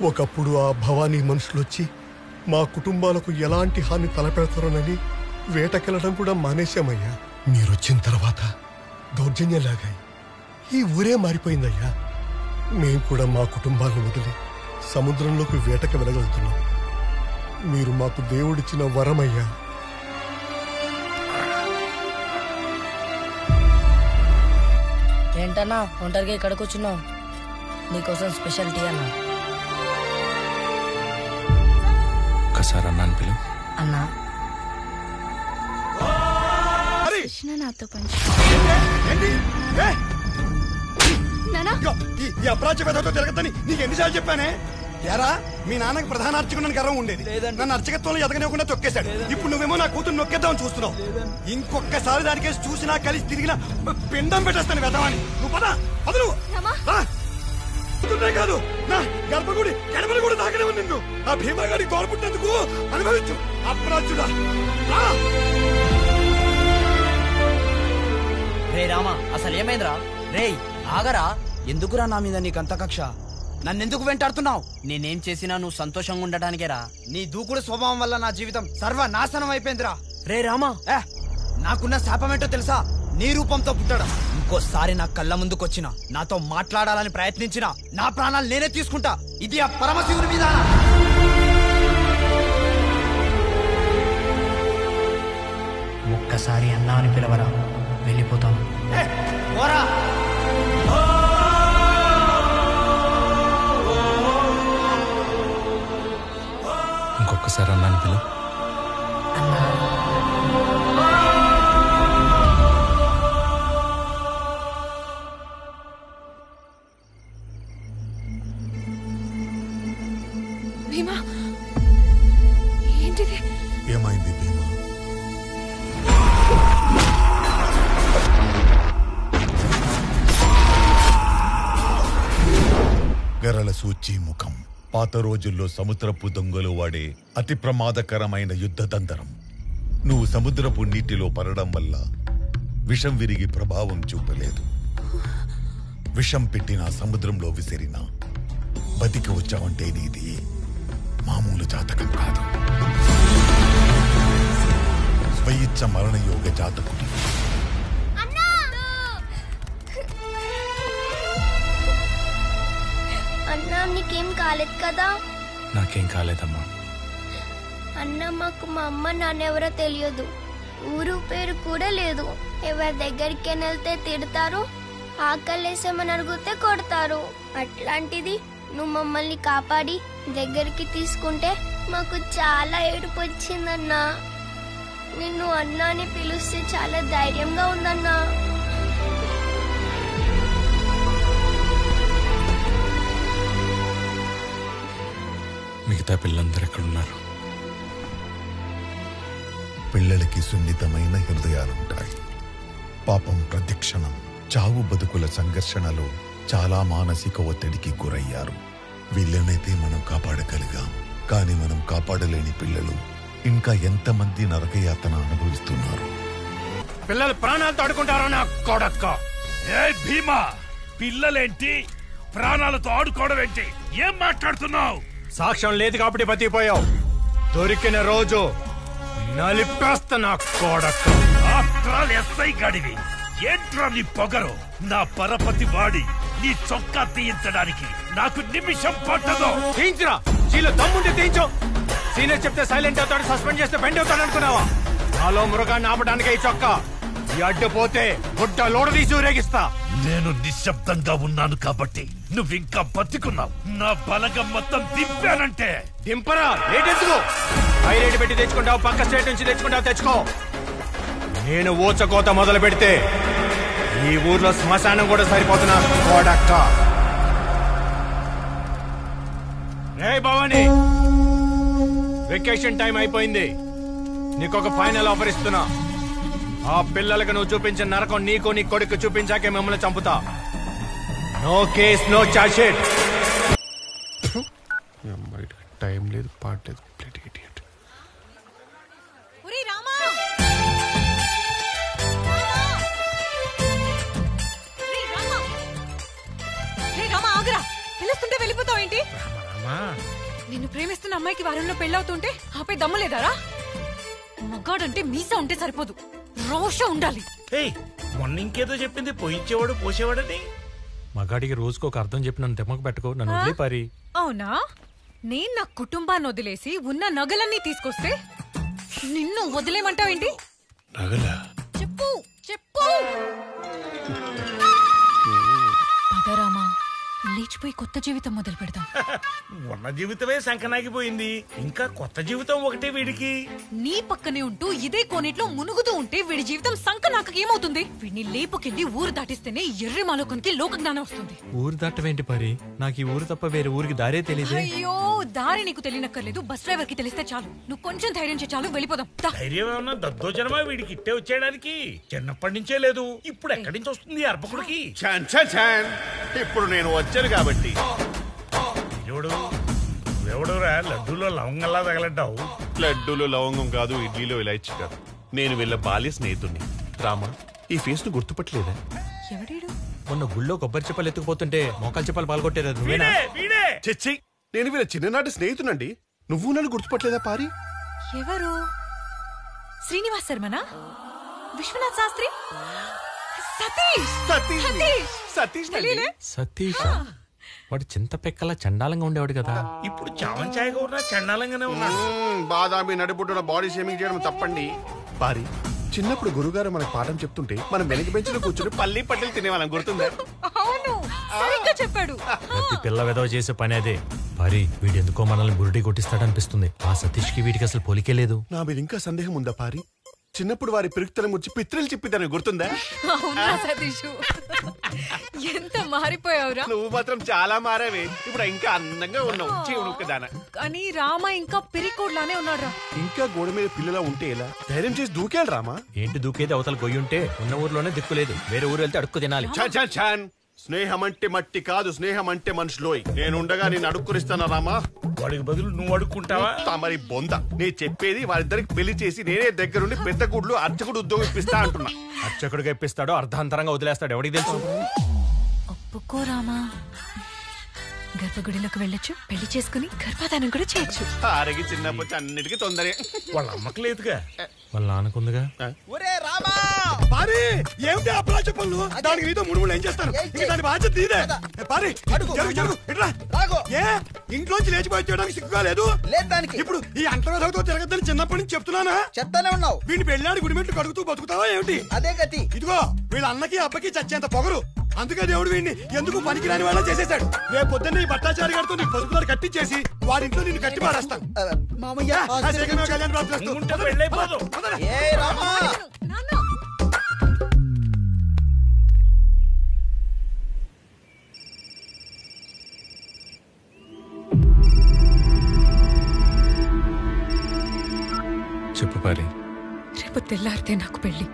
ఒకప్పుడు ఆ భవానీ మనుషులొచ్చి మా కుటుంబాలకు ఎలాంటి హాని తలపెడతారోనని వేటకెళ్ళడం కూడా మానేశామయ్యా. మీరొచ్చిన తర్వాత దౌర్జన్యాలాగాయి ఈ ఊరే మారిపోయిందయ్యా. మేం కూడా మా కుటుంబాలను వదిలి సముద్రంలోకి వేటకి వెళ్ళగలుగుతున్నాం. మీరు మాకు దేవుడిచ్చిన వరమయ్యా. ఏంటన్నా ఒంటరిగా ఇక్కడికి వచ్చినావు? నీకోసం స్పెషల్ టీ అన్నా. ఒక్కసారి అన్నాను పిలు. అన్నా కృష్ణ నాతో పంచు. ఈ అప్రాచ్య పెద్దతో తిరగద్దని నీకు ఎన్నిసార్లు చెప్పానే? ఎరా, మీ నాన్నకి ప్రధాన అర్చకుడు గర్వం ఉండేది. నన్ను అర్చకత్వంలో ఎదగనివ్వకుండా తొక్కేశాడు. ఇప్పుడు నువ్వేమో నా కూతురు నొక్కేద్దామని చూస్తున్నావు. ఇంకొకసారి దానికేసి చూసినా కలిసి తిరిగినా పిండం పెట్టేస్తాను వెదవాని. నువ్వు పద పదలు కాదు, నా గర్భగుడి గడపలు కూడా తాకనే నిన్ను. ఆ భీమాగాడికి తోడుపుట్టినందుకు అనుభవించు అప్రాచ్యుడా. రే రామా, అసలు ఏమైందిరా? రేయ్ ఆగరా. ఎందుకురా నా మీద నీకంత కక్ష? నన్నెందుకు వెంటాడుతున్నావు? నేనేం చేసినా నువ్వు సంతోషంగా ఉండటానికేరా. నీ దూకుడు స్వభావం వల్ల నా జీవితం సర్వనాశనం అయిపోయిందిరా. రే రామా, నాకున్న శాపమేంటో తెలుసా? నీ రూపంతో పుట్టడం. ఇంకోసారి నా కళ్ళ ముందుకొచ్చినా, నాతో మాట్లాడాలని ప్రయత్నించినా నా ప్రాణాలు నేనే తీసుకుంటా. ఇది ఆ పరమశివుని మీద. ఒక్కసారి అన్నా అని పిలవరా, వెళ్ళిపోతాను. ఇంకొకసారి అన్నాను పిలు. భీమా, ఏంటిది? ఏమైంది భీమా? గరళ సూచి ముఖం. పాత రోజుల్లో సముద్రపు దొంగలు వాడే అతి ప్రమాదకరమైన యుద్ధ తంత్రం. నువ్వు సముద్రపు నీటిలో పడడం వల్ల విషం విరిగి ప్రభావం చూపలేదు. విషం పెట్టిన సముద్రంలో విసిరినా బతికి వచ్చావంటే నీది మామూలు జాతకం కాదు. స్వయిచ్ఛ మరణయోగ జాతకుడి. అన్నా, నీకేం కాలేదు కదా? నాకేం కాలేదమ్మా. అన్న, మాకు మా అమ్మ నాన్నెవరో తెలియదు. ఊరు పేరు కూడా లేదు. ఎవరి దగ్గరికి వెళ్తే తిడతారు, ఆకలేసేమని అడిగితే కొడతారు. అట్లాంటిది నువ్వు మమ్మల్ని కాపాడి దగ్గరికి తీసుకుంటే మాకు చాలా ఏడుపు వచ్చిందన్నా. నిన్ను అన్నా అని పిలిస్తే చాలా ధైర్యంగా ఉందన్నా. మిగతా పిల్లలందరూ ఎక్కడున్నారు? పిల్లలకి సున్నితమైన హృదయాలుంటాయి. పాపం ప్రతిక్షణం చావు బతుకుల సంఘర్షణలో చాలా మానసిక ఒత్తిడికి గురయ్యారు. వీళ్ళనైతే మనం కాపాడగలిగాం, కానీ మనం కాపాడలేని పిల్లలు ఇంకా ఎంతమంది నరకయాతన అనుభవిస్తున్నారు. పిల్లలు ప్రాణాలతో ఆడుకుంటారో నా కొడక్క. ఏ భీమా, పిల్లలేంటి ప్రాణాలతో ఆడుకోవడం ఏంటి? ఏం మాట్లాడుతున్నావు? సాక్ష్యం లేదు కాబట్టి బతికిపోయావు. దొరికిన రోజు నలిపేస్తా నా కొడక్క. ఆఫ్టర్ ఎస్ఐ గడివి ఏంట్రా నీ పొగరు? నా పరపతి వాడి నీ చొక్కా తీయించడానికి నాకు నిమిషం పట్టదు. తీయించురా, చీలో దమ్ముంటే తీయించు. సీనియర్ చెప్తే సైలెంట్ అవుతాడు, సస్పెండ్ చేస్తే బెండ్ అవుతాడు అనుకున్నావా? నాలో మృగాన్ని ఆపడానికి ఈ చొక్కా. ఈ అడ్డుపోతే గుడ్డ లోడ తీసి ఊరేగిస్తా. నేను నిశ్శబ్దంగా ఉన్నాను కాబట్టి నువ్వింకా బతికున్నావు. నా బలగం మొత్తం దింపానంటే దింపరా. రేటెందుకు? హై రేటు పెట్టి తెచ్చుకుంటావు, పక్క స్టేట్ నుంచి తెచ్చుకుంటావు, తెచ్చుకో. నేను ఊచకోత మొదలు పెడితే ఈ ఊర్లో శ్మశానం కూడా సరిపోతున్నా కోడక్క. రే భవాని, వెకేషన్ టైం అయిపోయింది. నీకొక ఫైనల్ ఆఫర్ ఇస్తున్నా. ఆ పిల్లలకు నువ్వు చూపించిన నరకం నీకు నీ కొడుకు చూపించాకే మిమ్మల్ని చంపుతా. No case, no charge sheet. Time లేదు, పాట లేదు. పిలుస్తుంటే వెళ్ళిపోతావు ఏంటి? నిన్ను ప్రేమిస్తున్న అమ్మాయికి వారంలో పెళ్ళవుతుంటే ఆపై దమ్ము లేదారా? మగాడంటే మీసా ఉంటే సరిపోదు, రోషం ఉండాలి. మొన్న ఇంకేదో చెప్పింది, పోయించేవాడు పోసేవాడని. మగాడికి రోజుకు ఒక అర్థం చెప్పి నన్ను తెమ్మకు పెట్టుకో, నన్ను వదిలే పారి. అవునా? నేను నా కుటుంబాన్ని వదిలేసి ఉన్న నగలన్నీ తీసుకొస్తే నిన్ను వదిలేమంటావేంటి? చెప్పు చెప్పు. పదరామా, లేచిపోయి కొత్త జీవితం మొదలు పెడదాం. ఉన్న జీవితమే సంకనాగిపోయింది, ఇంకా కొత్త జీవితం ఒకటే వీడికి. నీ పక్కనే ఉంటూ ఇదే కోనేట్లో మునుగుతూ ఉంటే వీడి జీవితం సంకనాకకి ఏమవుతుంది? వీడిని లేపుకెళ్ళి ఊరు దాటిస్తేనే ఎర్రి మాలోకానికి లోక జ్ఞానం వస్తుంది. ఊరు దాటవేంటి పారి? నాకు ఈ ఊరు తప్ప వేరే ఊరికి దారే తెలియదు. అయ్యో, దారి నీకు తెలియనక్కర్లేదు, బస్ డ్రైవర్ కి తెలిస్తే చాలు. నువ్వు కొంచెం ధైర్యం చేయి చాలు, వెళ్ళిపోదాం. ధైర్యం ఏమన్నా దద్దోజనమా వీడికి ఇట్టే వచ్చేయడానికి? చిన్నప్పటి నుంచే లేదు, ఇప్పుడు ఎక్కడి నుంచి వస్తుంది అర్పకుడికి? ఇప్పుడు నేను వచ్చాను కాబట్టి. ఎవడురా లడ్డూలో లవంగంలా తగలంటావు? లడ్డూలో లవంగం కాదు, ఇడ్లీలో ఇలాచి కాదు. నేను వీళ్ళ బాల్య స్నేహితుడిని. రామా, ఈ ఫేస్ ను గుర్తుపట్టలేదా? ఎవడీడు? మొన్న గుళ్ళో కొబ్బరి చెప్పలు ఎత్తుకుపోతుంటే మోకాలు చెప్పలు పాల్గొట్టేది నువ్వేనా? చెచ్చి, నేను వీళ్ళ చిన్ననాటి స్నేహితునండి. నువ్వు నన్ను గుర్తుపట్టలేదా పారి? ఎవరు? శ్రీనివాస్ శర్మనా? విశ్వనాథ్ శాస్త్రి? సతీష్ వాడు చింత పెక్కలా చండాలంగా ఉండేవాడు కదా. ఇప్పుడు చావంచాయగా ఉన్నా చండాలంగానే ఉన్నాడు. బాదామి నడిబుడ్డున బాడీ షేమింగ్ చేయడం తప్పండి పారి. చిన్నప్పుడు గురుగారు మనకు పాఠం చెప్తుంటే మనం వెనక బెంచ్లో కూర్చుని పల్లి పట్టెలు తినేవాళ్ళం, గుర్తుందా? అవును, సరిగ్గా చెప్పాడు. ప్రతి పిల్ల వెదవ చేసే పని అదే. పారి, వీడు ఎందుకో మనల్ని బురుడి కొట్టిస్తాడనిపిస్తుంది. ఆ సతీష్ కి వీడికి అసలు పోలికే లేదు. నా మీద ఇంకా సందేహం ఉందా పారి? చిన్నప్పుడు వారి పిరుక్తల ముచ్చి పిత్రలు చెప్పిద్దని గుర్తుందా? అవునా సతీష్, ఎంత మారిపోయావురా. నువ్వు మాత్రం చాలా మారావే. ఇప్పుడు ఇంకా అందంగా ఉన్నావు, చీవునుక్కదానా. కానీ రామ ఇంకా పిరికోడ్లానే ఉన్నాడు. ఇంకా గోడ మీద పిల్లలా ఉంటే ఎలా? ధైర్యం చేసి దూకేయాలి రామా. ఏంటి దూకేది? అవతల గొయ్యి ఉంటే ఉన్న ఊర్లోనే దిక్కులేదు, వేరే ఊరు వెళ్తే అడుక్కు తినాలి. స్నేహం అంటే మట్టి కాదు, స్నేహం అంటే మనుషులోయ్. నేనుండగా నేను అడుక్కురిస్తానా రామా? వాడికి బదులు నువ్వు అడుక్కుంటావా? మరి బొంద. నేను చెప్పేది వారిద్దరికి పెళ్లి చేసి నేనే దగ్గరుండి పెద్ద గుడ్లు అర్చకుడు ఉద్యోగం ఇప్పిస్తా అంటున్నా. అర్చకుడిగా ఇప్పిస్తాడో అర్ధాంతరంగా వదిలేస్తాడు, ఎవడికి తెలుసు? ఒప్పుకో రామా, గర్భగుడిలోకి వెళ్ళొచ్చు, పెళ్లి చేసుకుని గర్భాధానం కూడా చేయొచ్చు. ఆరగి చిన్నప్పుడు అన్నిటికీ తొందరే. వాళ్ళ అమ్మకి లేదుగా, వాళ్ళ నాన్నకుందిగా. ఏమిటి అప్లా చెప్పలు? దానికి నీతో ముడుములు ఏం చేస్తాను? దాని బాధ్యత నీదే. పారి, ఇంట్లోంచి లేచిపోయి చేయడానికి సిగ్గులేదు. ఇప్పుడు ఈ అంటతో తిరగద్దని చిన్నప్పటి నుంచి చెప్తున్నానా? చెప్తానే ఉన్నావు. వీడిని పెళ్ళాడి గుడిమెట్లు కడుగుతూ బతుకుతావా ఏమిటి? అదే గతి. ఇదిగో వీళ్ళ అన్నకి అబ్బకి చచ్చేంత పొగరు. అందుకే దేవుడు వీడిని ఎందుకు పనికిరాని వాళ్ళ చేసేశాడు. రేపు పొద్దున్న ఈ భట్టాచారి గారితో నీకు పసుపుదారు కట్టించేసి వాడింట్లో నిన్ను కట్టి పారేస్తాను. మామయ్య కళ్యాణ్ చెప్పు పారి. రేపు తెల్లారితే నాకు పెళ్లి.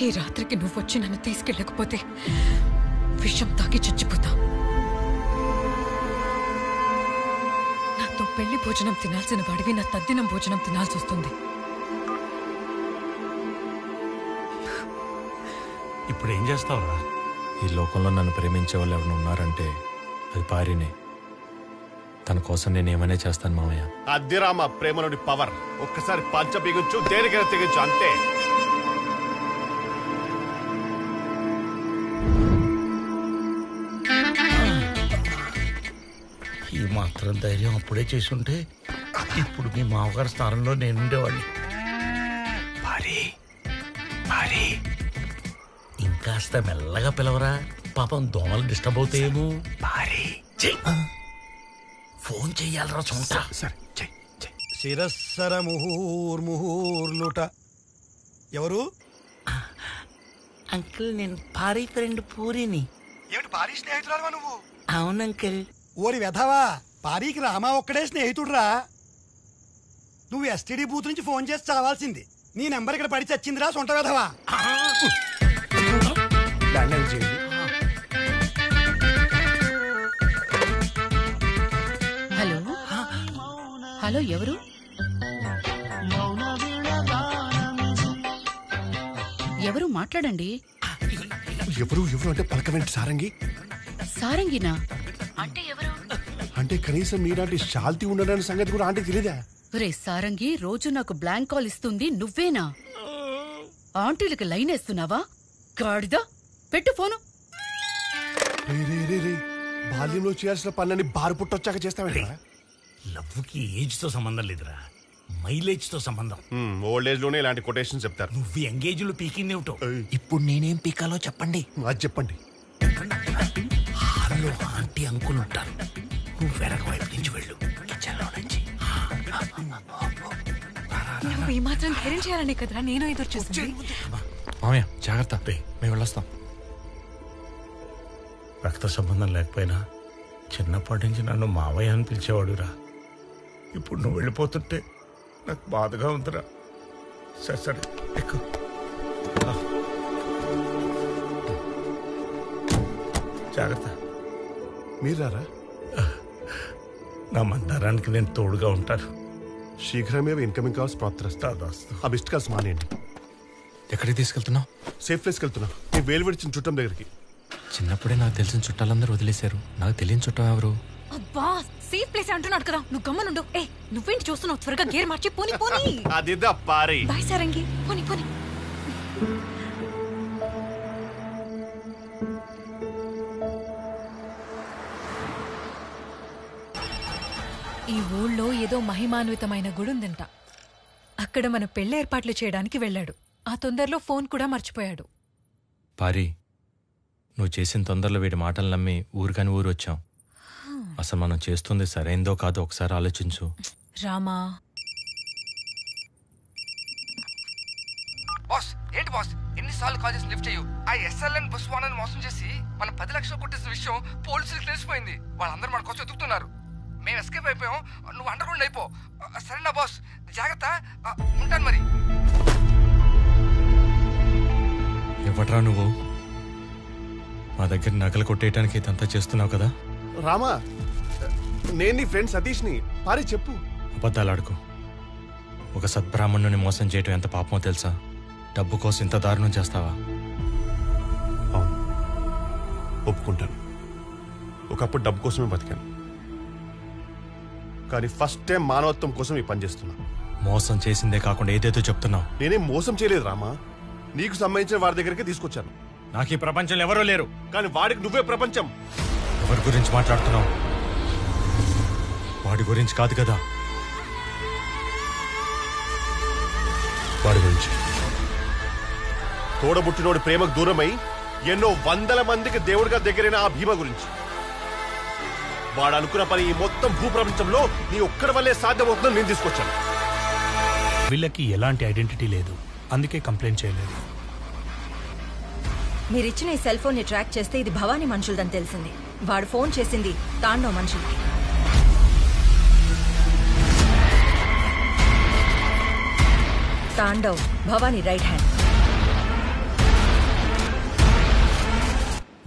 ఈ రాత్రికి నువ్వు వచ్చి నన్ను తీసుకెళ్ళకపోతే విషం తాగి చచ్చిపోతా. నాతో పెళ్లి భోజనం తినాల్సిన వాడివి నా తద్దినం భోజనం తినాల్సి వస్తుంది. ఇప్పుడు ఏం చేస్తావురా? ఈ లోకంలో నన్ను ప్రేమించే వాళ్ళు ఎవరు ఉన్నారంటే అది పారినే. తన కోసం నేను ఏమైనా చేస్తాను మామయ్య. అదే రామ ప్రేమలోని పవర్. ఒక్కసారి పంచ బిగించు, దేనికైనా తెగించు, అంతే. ఈ మాత్రం ధైర్యం అప్పుడే చేసుంటే ఇప్పుడు మీ మామగారి స్థానంలో నేనుండేవాడిని. భారీ ఇంకాస్త మెల్లగా పిలవరా, పాపం దోమలు డిస్టర్బ్ అవుతాయేమో. భారీ ఫోన్ చెయ్యాలరా చూంటా. సరే శిరస్సర ముహూర్ముహూర్లుట. ఎవరు? అంకుల్, నేను భారీ ఫ్రెండ్ పూరిని. ఏమిటి పారీ స్నేహితురాలువా నువ్వు? అవును అంకుల్. ఓరి వెధవా, పారీకి రామా ఒక్కడే స్నేహితుడురా. నువ్వు ఎస్టీడీ బూత్ నుంచి ఫోన్ చేసి చావాల్సింది. నీ నెంబర్ ఇక్కడ పడి చచ్చిందిరా సొంట వెధవా. హలో హలో, ఎవరు? ఎవరు మాట్లాడండి. ఎవరు అంటే పలకవేంటి సారంగి? సారంగినా అంటే ఎవరు? అంటే కనీసం మీలాంటి శాల్తీ ఉండడానికి సంగతి కూడా ఆంటీ తెలియదా? రే సారంగి, రోజు నాకు బ్లాంక్ కాల్ ఇస్తుంది నువ్వేనా? ఆంటీలకు లైన్ వేస్తున్నావా? గాడిదా, పెట్టు ఫోను. బాల్యంలో చేయాల్సిన పనులని బారు పుట్టొచ్చాక చేస్తావేంటి? లవ్వుకి ఏజ్ తో సంబంధం లేదురా, మైలేజ్ తో సంబంధం. ఓల్డ్ ఏజ్ లోనే ఇలాంటి కొటేషన్ చెప్తారు. నువ్వు ఎంగేజ్ లో పీకింది ఏమిటో. ఇప్పుడు నేనేం పీకాలో చెప్పండి. అది చెప్పండి. హాల్లో ఆంటీ అంకుల్ ఉంటారు, నువ్వు వెనక వైపు నుంచి వెళ్ళు, కిచెన్ లో నుంచి. నువ్వు ఈ మాత్రం ధైర్యం చేయాలనే కదరా నేను ఎదురు చూస్తుంది. మామయ్య జాగ్రత్త, మేము వెళ్ళొస్తాం. రక్త సంబంధం లేకపోయినా చిన్నప్పటి నుంచి నన్ను మావయ్య అని పిలిచేవాడురా. ఇప్పుడు నువ్వు వెళ్ళిపోతుంటే నాకు బాధగా ఉందిరా. సరే ఎక్కు. జాగ్రత్త. మీరారా? నా మందారానికి నేను తోడుగా ఉంటాను. శీఘ్రమే ఇన్కమింగ్ కాల్స్ ప్రాప్తిస్తాను. ఆ మిస్డ్ కాల్స్ మానేయండి. ఎక్కడికి తీసుకెళ్తున్నావు? సేఫ్ ప్లేస్కి వెళ్తున్నా. నీ వేలు విడిచిన చుట్టం దగ్గరికి. చిన్నప్పుడే నాకు తెలిసిన చుట్టాలందరూ వదిలేశారు. నాకు తెలియని చుట్టం ఎవరు? అబ్బా, సేఫ్ ప్లేస్ అంటున్నాడు కదా, నువ్వు గమ్మనుండు. ఏ, నువ్వేంటి చూస్తున్నావు? త్వరగా గేర్ మార్చి పోనీ పోనీ. అదిదా పారి. బాయ్ సారంగి, పోనీ పోనీ. ఈ ఊళ్ళో ఏదో మహిమాన్వితమైన గుడి ఉందంట. అక్కడ మన పెళ్లి ఏర్పాట్లు చేయడానికి వెళ్ళాడు. ఆ తొందరలో ఫోన్ కూడా మర్చిపోయాడు. పారి, నువ్వు చేసిన తొందరలో వీడి మాటలు నమ్మి ఊరికని ఊరు వచ్చాం. అసలు మనం చేస్తుంది సరైందో కాదో ఒకసారి ఆలోచించు. రామా. బాస్, ఏంటి బాస్ ఎన్నిసార్లు కాల్ చేసి లిఫ్ట్ చేయు? ఆ ఎస్ఎల్ఎన్ బస్ వానని మోసం చేసి మన 10 లక్షలు కొట్టేసిన విషయం పోలీసులకు తెలిసిపోయింది. వాళ్ళందరూ మన కోసం ఎదుగుతున్నారు. మేము ఎస్కేప్ అయిపోయాం, నువ్వు అండర్ గ్రౌండ్ అయిపో. సరేనా బాస్? జాగ్రత్త, ఉంటాను మరి. ఎవట్రా నువ్వు? మా దగ్గర నగలు కొట్టేయడానికి ఇదంతా చేస్తున్నావు కదా? రామా, నేను నీ ఫ్రెండ్ సతీష్ ని. పారి చెప్పు. అబద్ధాలాడుకో. ఒక సద్బ్రాహ్మణుని మోసం చేయటం ఎంత పాపమో తెలుసా? డబ్బు కోసం ఇంత దారుణం చేస్తావా? అవును, ఒప్పుకుంటాను. ఒకప్పుడు డబ్బు కోసమే బతికాను, కానీ ఫస్ట్ టైం మానవత్వం కోసం ఈ పని చేస్తున్నా. మోసం చేసిందే కాకుండా ఏదేదో చెప్తున్నావు. నేనేం మోసం చేయలేదు రామా, నీకు సంబంధించిన వాడి దగ్గరికి తీసుకొచ్చాను. నాకు ఈ ప్రపంచంలో ఎవరూ లేరు, కానీ వాడికి నువ్వే ప్రపంచం. ఎవరి గురించి మాట్లాడుతున్నావు? వాడి గురించి కాదు కదా. వాడి గురించి. తోడబుట్టినోడి ప్రేమకు దూరమై ఎన్నో వందల మందికి దేవుడిగా దగ్గరైన ఆ భీమ గురించి. వాడు అనుకున్న పని ఈ మొత్తం భూప్రపంచంలో నీ ఒక్కడి వల్లే సాధ్యమవుతుందని నేను తీసుకొచ్చాను. వీళ్ళకి ఎలాంటి ఐడెంటిటీ లేదు, అందుకే కంప్లైంట్ చేయలేదు. మీరిచ్చిన ఈ సెల్ ఫోన్ ని ట్రాక్ చేస్తే ఇది భవానీ మనుషులదని తెలిసింది. వాడు ఫోన్ చేసింది తాండవ్ మనుషులకి. Tandav Bhavani right hand.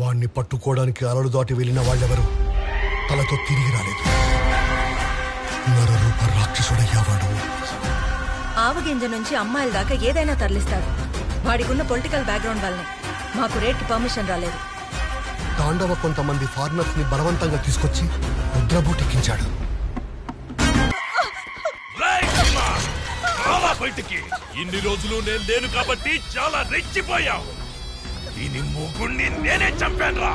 వాణ్ణి పట్టుకోవడానికి అలలు దాటి వెళ్ళిన వాళ్ళెవరు తలతో తిరిగి రాలేదు. నరరూప రాక్షసుడయ్యావాడు. ఆవగింజ నుంచి అమ్మాయిల దాకా ఏదైనా తరలిస్తాడు. వాడికున్న పొలిటికల్ బ్యాక్గ్రౌండ్ వల్లనే మాకు రేట్కి పర్మిషన్ రాలేదు. తాండవ కొంతమంది ఫారినర్స్ ని బలవంతంగా తీసుకొచ్చి ముద్రబోటెక్కించాడు. బయటికి ఇన్ని రోజులు నేను లేను కాబట్టి చాలా రెచ్చిపోయావు. దీని ముగ్గురిని నేనే చంపాను రా.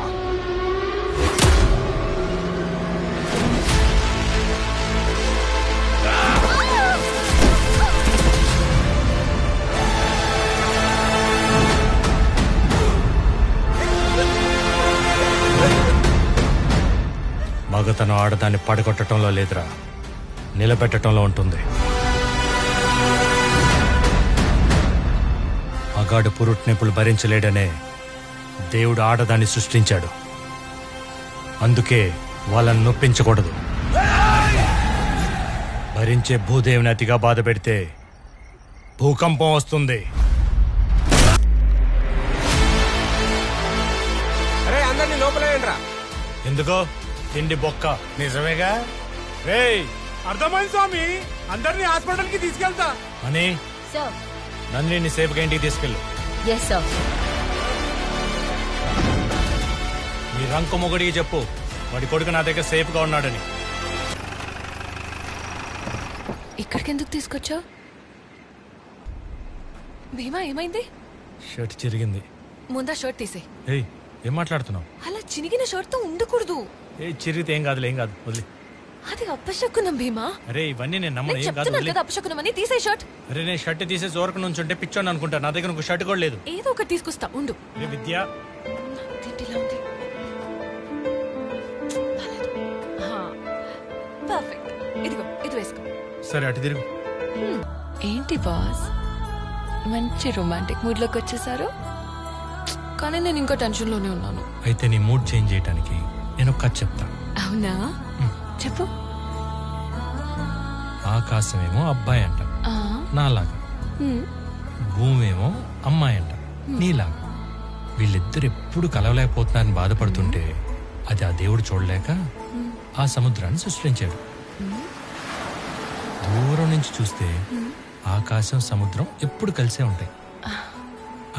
మగతను ఆడదాన్ని పడగొట్టడంలో లేదురా, నిలబెట్టడంలో ఉంటుంది. మగాడు పురుట్నొప్పులు భరించలేడనే దేవుడు ఆడదాన్ని సృష్టించాడు. అందుకే వాళ్ళని నొప్పించకూడదు. భరించే భూదేవిని అతిగా బాధ పెడితే భూకంపం వస్తుంది. అరే అందరినీ లోపలేయండిరా. ఎందుకో తిండి బొక్క. నిజమేగా? రేయ్ అర్థమైంది స్వామి, అందరినీ హాస్పిటల్ కి తీసుకెళ్తా అని సార్. నందిని సేఫ్గా ఇంటికి తీసుకెళ్ళు. Yes sir. మీ రంకు మొగుడికి చెప్పు వాడి కొడుకు నా దగ్గర సేఫ్గా ఉన్నాడని. ఇక్కడికి ఎందుకు తీసుకొచ్చావు? భీమా ఏమైంది? షర్ట్ చిరిగింది. ముందా షర్ట్ తీసే. ఏయ్ ఏం మాట్లాడుతున్నావు? అలా చినిగిన షర్ట్ తో ఉండకూడదు. ఏ చిరిగితే ఏం కాదులే, ఏం కాదు, వదిలే. అది అప్పశకునం భీమా. అరే ఇవన్నీ నేను నమ్మను, నేను ఏం కాదు, చెప్తున్నాను వదిలే. కదా అప్పశకునం అని. తీసే షర్ట్. అరే నేను షర్ట్ తీసేసి ఓరకు నుంచి ఉంటే పిచ్చోని అనుకుంటా. నా దగ్గర ఇంకో షర్ట్ కూడా లేదు. ఏదో ఒకటి తీసుకొస్తా ఉండు. ఏ విద్య, తింటిలా ఉంది. పర్ఫెక్ట్. ఇదిగో ఇది వేసుకో. సరే అటు తిరుగు. ఏంటి బాస్, మంచి రొమాంటిక్ మూడ్ లోకి వచ్చేసారు. కానీ నేను ఇంకా టెన్షన్ లోనే ఉన్నాను. అయితే నీ మూడ్ చేంజ్ చేయడానికి నేను ఒక కథ చెప్తా. అవునా? చెప్పు. ఆకాశమేమో అబ్బాయి అంట నాలాగా, భూమి ఏమో అమ్మాయి అంట నీలాగా. వీళ్ళిద్దరు ఎప్పుడు కలవలేకపోతున్నారని బాధపడుతుంటే అది ఆ దేవుడు చూడలేక ఆ సముద్రాన్ని సృష్టించాడు. దూరం నుంచి చూస్తే ఆకాశం సముద్రం ఎప్పుడు కలిసే ఉంటాయి.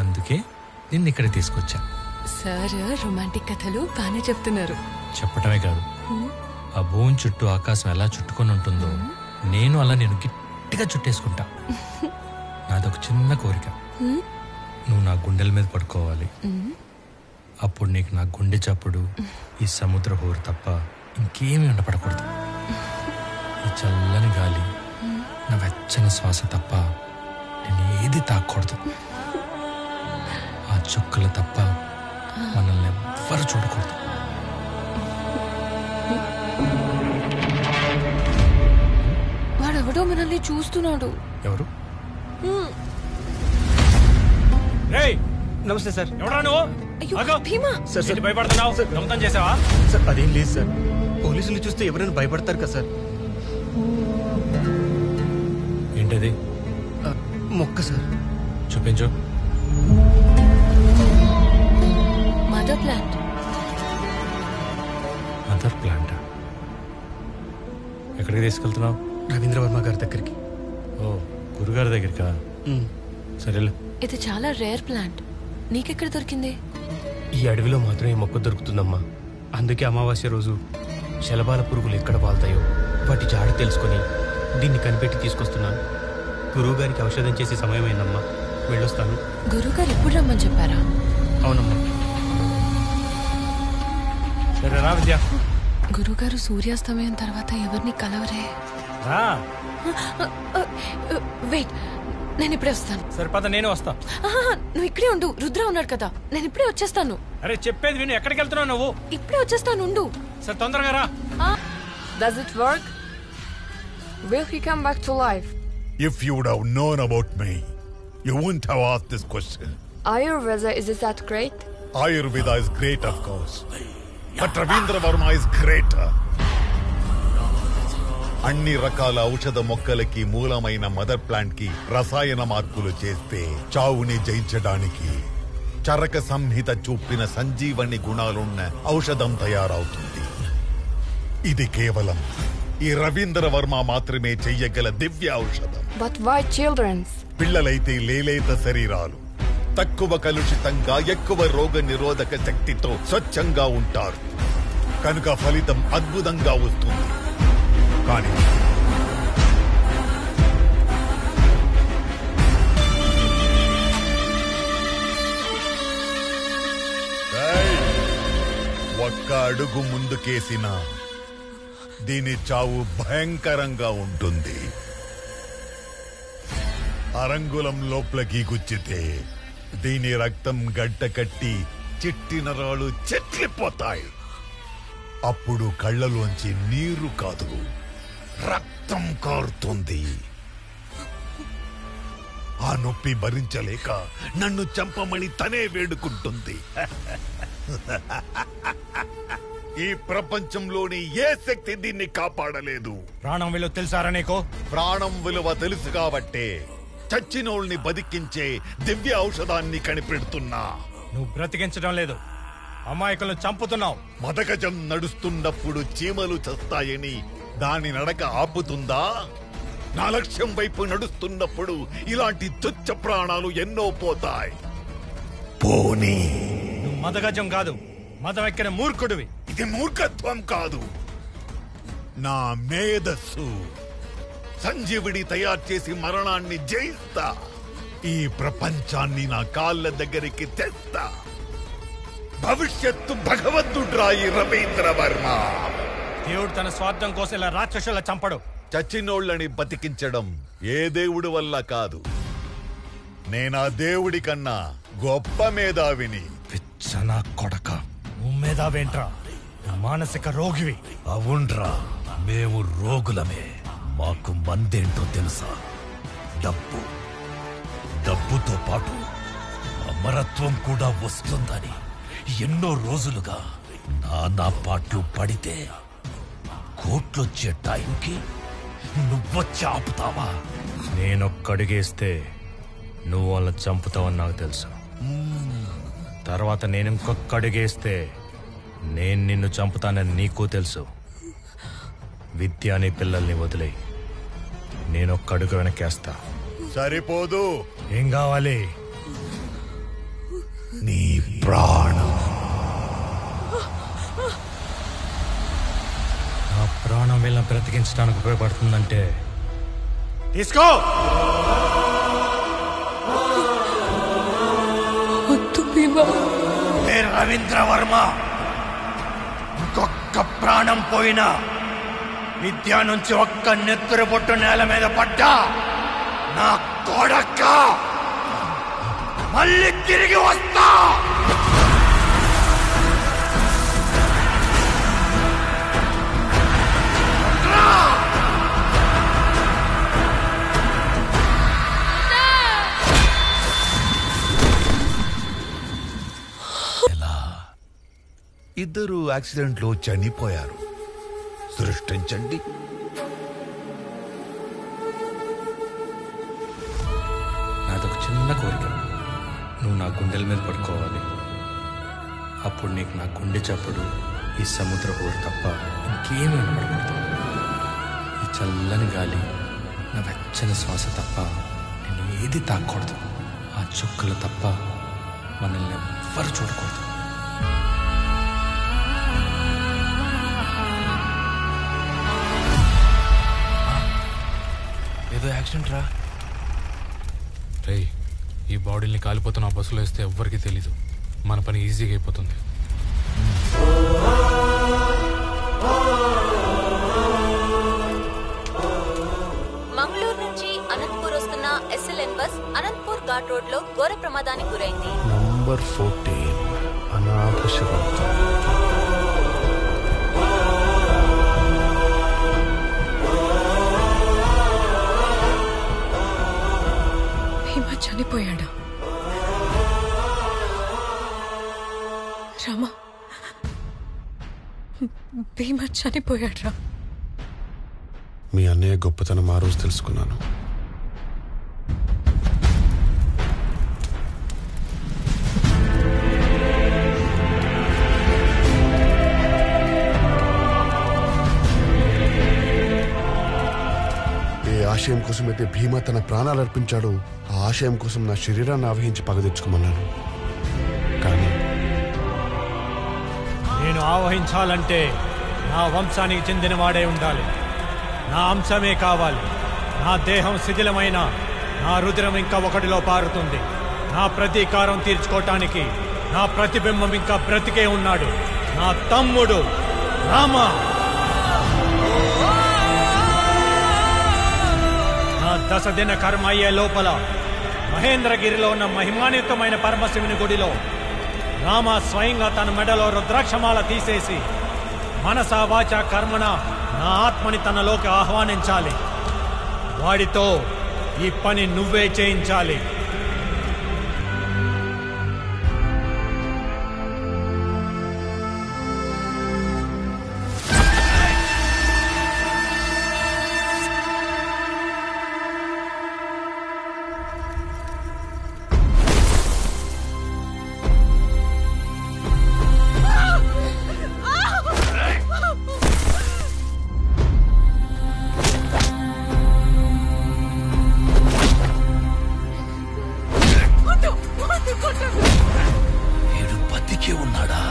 అందుకే నిన్ను ఇక్కడ తీసుకొచ్చా. సార్ రొమాంటిక్ కథలు బానే చెప్తున్నారు. చెప్పటమే కాదు, ఆ భూమి చుట్టూ ఆకాశం ఎలా చుట్టుకొని ఉంటుందో నేను అలా నేను గట్టిగా చుట్టేసుకుంటా. నాదొక చిన్న కోరిక, నువ్వు నా గుండెల మీద పడుకోవాలి. అప్పుడు నీకు నా గుండె చప్పుడు, ఈ సముద్ర హోరు తప్ప ఇంకేమీ ఉండపడకూడదు. ఈ చల్లని గాలి, నా వెచ్చని శ్వాస తప్ప నేను ఏది తాకూడదు. ఆ చుక్కలు తప్ప మనల్ని ఎవ్వరు చూడకూడదు. వాడెవడో మనల్ని చూస్తున్నాడు. ఎవరు? నమస్తే సార్. ఎవడా నువ్వు? భీమా. ఏంటి భయపడుతున్నావు? దొంగతనం చేసావా? సార్ అదేం లేదు సార్, పోలీసులు చూస్తే ఎవరైనా భయపడతారు కదా సార్. ఏంటది? మొక్క సార్. చూపించు. Mother plant. మదర్ ప్లాంట్ ఎక్కడికి తీసుకెళ్తున్నావు? రవీంద్రవర్మ గారి దగ్గరికి. ఓ గురుగారి దగ్గరికా? సరేలే. ఇది చాలా రేర్ ప్లాంట్. నీకెక్కడ దొరికింది? ఈ అడవిలో మాత్రం ఈ మొక్క దొరుకుతుందమ్మా. అందుకే అమావాస్య రోజు శలభాల పురుగులు ఎక్కడ వాళ్తాయో వాటి జాడ తెలుసుకొని దీన్ని కనిపెట్టి తీసుకొస్తున్నాను. గురువు గారికి ఔషధం చేసే సమయమైందమ్మా, వెళ్ళొస్తాను. గురుగారు ఎప్పుడు రమ్మని చెప్పారా? అవునమ్మా. సరే రా విద్య. గురుగారు సూర్యాస్తమయం తర్వాత ఎవరిని కలవరే. వెయిట్, నేను ఇప్పుడే వస్తాను. సరిపద నేను వస్తా. నువ్వు ఇక్కడే ఉండు, రుద్ర ఉన్నాడు కదా. నేను ఇప్పుడే వచ్చేస్తాను. అరే చెప్పేది విను, ఎక్కడికి వెళ్తున్నావు నువ్వు? ఇప్పుడే వచ్చేస్తాను, ఉండు. సరే తొందరగా రా. Does it work? Will he come back to life? If you would have known about me, you wouldn't have asked this question. Ayurveda, is it that great? Ayurveda is great, of course. But Ravindra Verma is greater. అన్ని రకాల ఔషధ మొక్కలకి మూలమైన mother plant కి రసాయన మార్పులు చేస్తే చావుని జయించడానికి చరక సంహిత చూపిన సంజీవని గుణాలున్న ఔషధం తయారవుతుంది. ఇది కేవలం ఈ రవీంద్ర వర్మ మాత్రమే చెయ్యగల దివ్య ఔషధం. But why children's? పిల్లలైతే లేలేత శరీరాలు, తక్కువ కలుషితంగా ఎక్కువ రోగ నిరోధక శక్తితో స్వచ్ఛంగా ఉంటారు. కనుక ఫలితం అద్భుతంగా వస్తుంది. కానీ ఒక్క అడుగు ముందుకేసినా దీని చావు భయంకరంగా ఉంటుంది. అరంగులం లోపలికి గుచ్చితే దీని రక్తం గడ్డ కట్టి చిట్టి నరాలు చెట్లిపోతాయి. అప్పుడు కళ్ళలోంచి నీరు కాదు, రక్తం కారుతుంది. ఆ నొప్పి భరించలేక నన్ను చంపమని తనే వేడుకుంటుంది. ఈ ప్రపంచంలోని ఏ శక్తి దీన్ని కాపాడలేదు. ప్రాణం విలువ తెలుసారా నీకు? ప్రాణం విలువ తెలుసు కాబట్టే చచ్చినోళ్ళని బతికించే దివ్య ఔషధాన్ని కనిపెడుతున్నా. నువ్వు బ్రతికించడం లేదు, అమాయకులను చంపుతున్నావు. మదగజం నడుస్తున్నప్పుడు చీమలు చస్తాయని దాని నడక ఆపుతుందా? నా లక్ష్యం వైపు నడుస్తున్నప్పుడు ఇలాంటి తుచ్చ ప్రాణాలు ఎన్నో పోతాయి. పోనీ నువ్వు మదగజం కాదు, మదవెక్కిన మూర్ఖుడివి. ఇది మూర్ఖత్వం కాదు, నా మేధస్సు. సంజీవుడి తయారు చేసి మరణాన్ని జయిస్తా. ఈ ప్రపంచాన్ని నా కాళ్ళ దగ్గరికి తెస్తా. భవిష్యత్తు భగవంతుడ్రాయి రవీంద్ర వర్మ. దేవుడు తన స్వార్థం కోసం ఇలా రాక్షసుల చంపడు. చచ్చినోళ్ళని బతికించడం ఏ దేవుడి వల్ల కాదు. నేనా దేవుడి కన్నా గొప్ప మేధావిని. పిచ్చనా కొడక, నువ్వు మేధావేంట్రా? మానసిక రోగివి. అవునరా, మేము రోగులమే. మాకు మందేంటో తెలుసా? డబ్బు. డబ్బుతో పాటు అమరత్వం కూడా వస్తుందని ఎన్నో రోజులుగా నానా పాటలు పడితే కోట్లొచ్చే టైంకి నువ్వొచ్చి ఆపుతావా? నేనొక్కడిగేస్తే నువ్వు వాళ్ళని చంపుతావని నాకు తెలుసు. తర్వాత నేను ఇంకొక అడుగేస్తే నేను నిన్ను చంపుతానని నీకు తెలుసు. విద్య అనే పిల్లల్ని వదిలే నేను ఒక్క అడుగు వెనకేస్తా. సరిపోదు. ఏం కావాలి? నీ ప్రాణం. నా ప్రాణం వీళ్ళని బ్రతికించడానికి ఉపయోగపడుతుందంటే తీసుకో. రవీంద్ర వర్మ, ఇంకొక్క ప్రాణం పోయినా విద్య నుంచి ఒక్క నెత్తురు పొట్టు నేల మీద పడ్డా నా కొడక్క మళ్ళీ తిరిగి వస్తా. ఇద్దరు యాక్సిడెంట్ లో చనిపోయారు. సృష్టించండి. నాదొక చిన్న కోరిక, నువ్వు నా గుండెల మీద పడుకోవాలి. అప్పుడు నీకు నా గుండె చప్పుడు, ఈ సముద్ర హోరు తప్ప ఇంకేమీ వినపడకూడదు. ఈ చల్లని గాలి, నా వెచ్చని శ్వాస తప్ప నేను ఏది తాకూడదు. ఆ చుక్కలు తప్ప మనల్ని ఎవ్వరు చూడకూడదు. ఏదో యాక్సిడెంట్ రా. రేయ్, ఈ బాడీని కాలిపోతున్న ఆ బస్సులో వేస్తే ఎవ్వరికీ తెలీదు. మన పని ఈజీగా అయిపోతుంది. మంగళూరు నుంచి అనంతపూర్ వస్తున్న SLN bus Anantapur ghat road లో ఘోర ప్రమాదానికి గురైంది. నంబర్ 14 అనాథ శివార్త. భీమా చనిపోయాడ్రా. మీ అన్నయ్య గొప్పతనం ఆ రోజు తెలుసుకున్నాను. ఏ ఆశయం కోసమైతే భీమా తన ప్రాణాలు అర్పించాడో ఆ ఆశయం కోసం నా శరీరాన్ని ఆవహించి పగ తెచ్చుకోమన్నాను. కానీ నేను ఆవహించాలంటే నా వంశానికి చెందిన వాడే ఉండాలి. నా అంశమే కావాలి. నా దేహం శిథిలమైన నా రుద్రం ఇంకా ఒకటిలో పారుతుంది. నా ప్రతీకారం తీర్చుకోవటానికి నా ప్రతిబింబం ఇంకా బ్రతికే ఉన్నాడు. నా తమ్ముడు రామ. నా 10 దిన కర్మ అయ్యే లోపల మహేంద్రగిరిలో ఉన్న మహిమాన్వితమైన పరమశివుని గుడిలో రామ స్వయంగా తన మెడలో రుద్రాక్షమాల తీసేసి మనసా వాచ కర్మణ నా ఆత్మని తనలోకి ఆహ్వానించాలి. వాడితో ఈ పని నువ్వే చేయించాలి. వీడు బతికే ఉన్నాడా?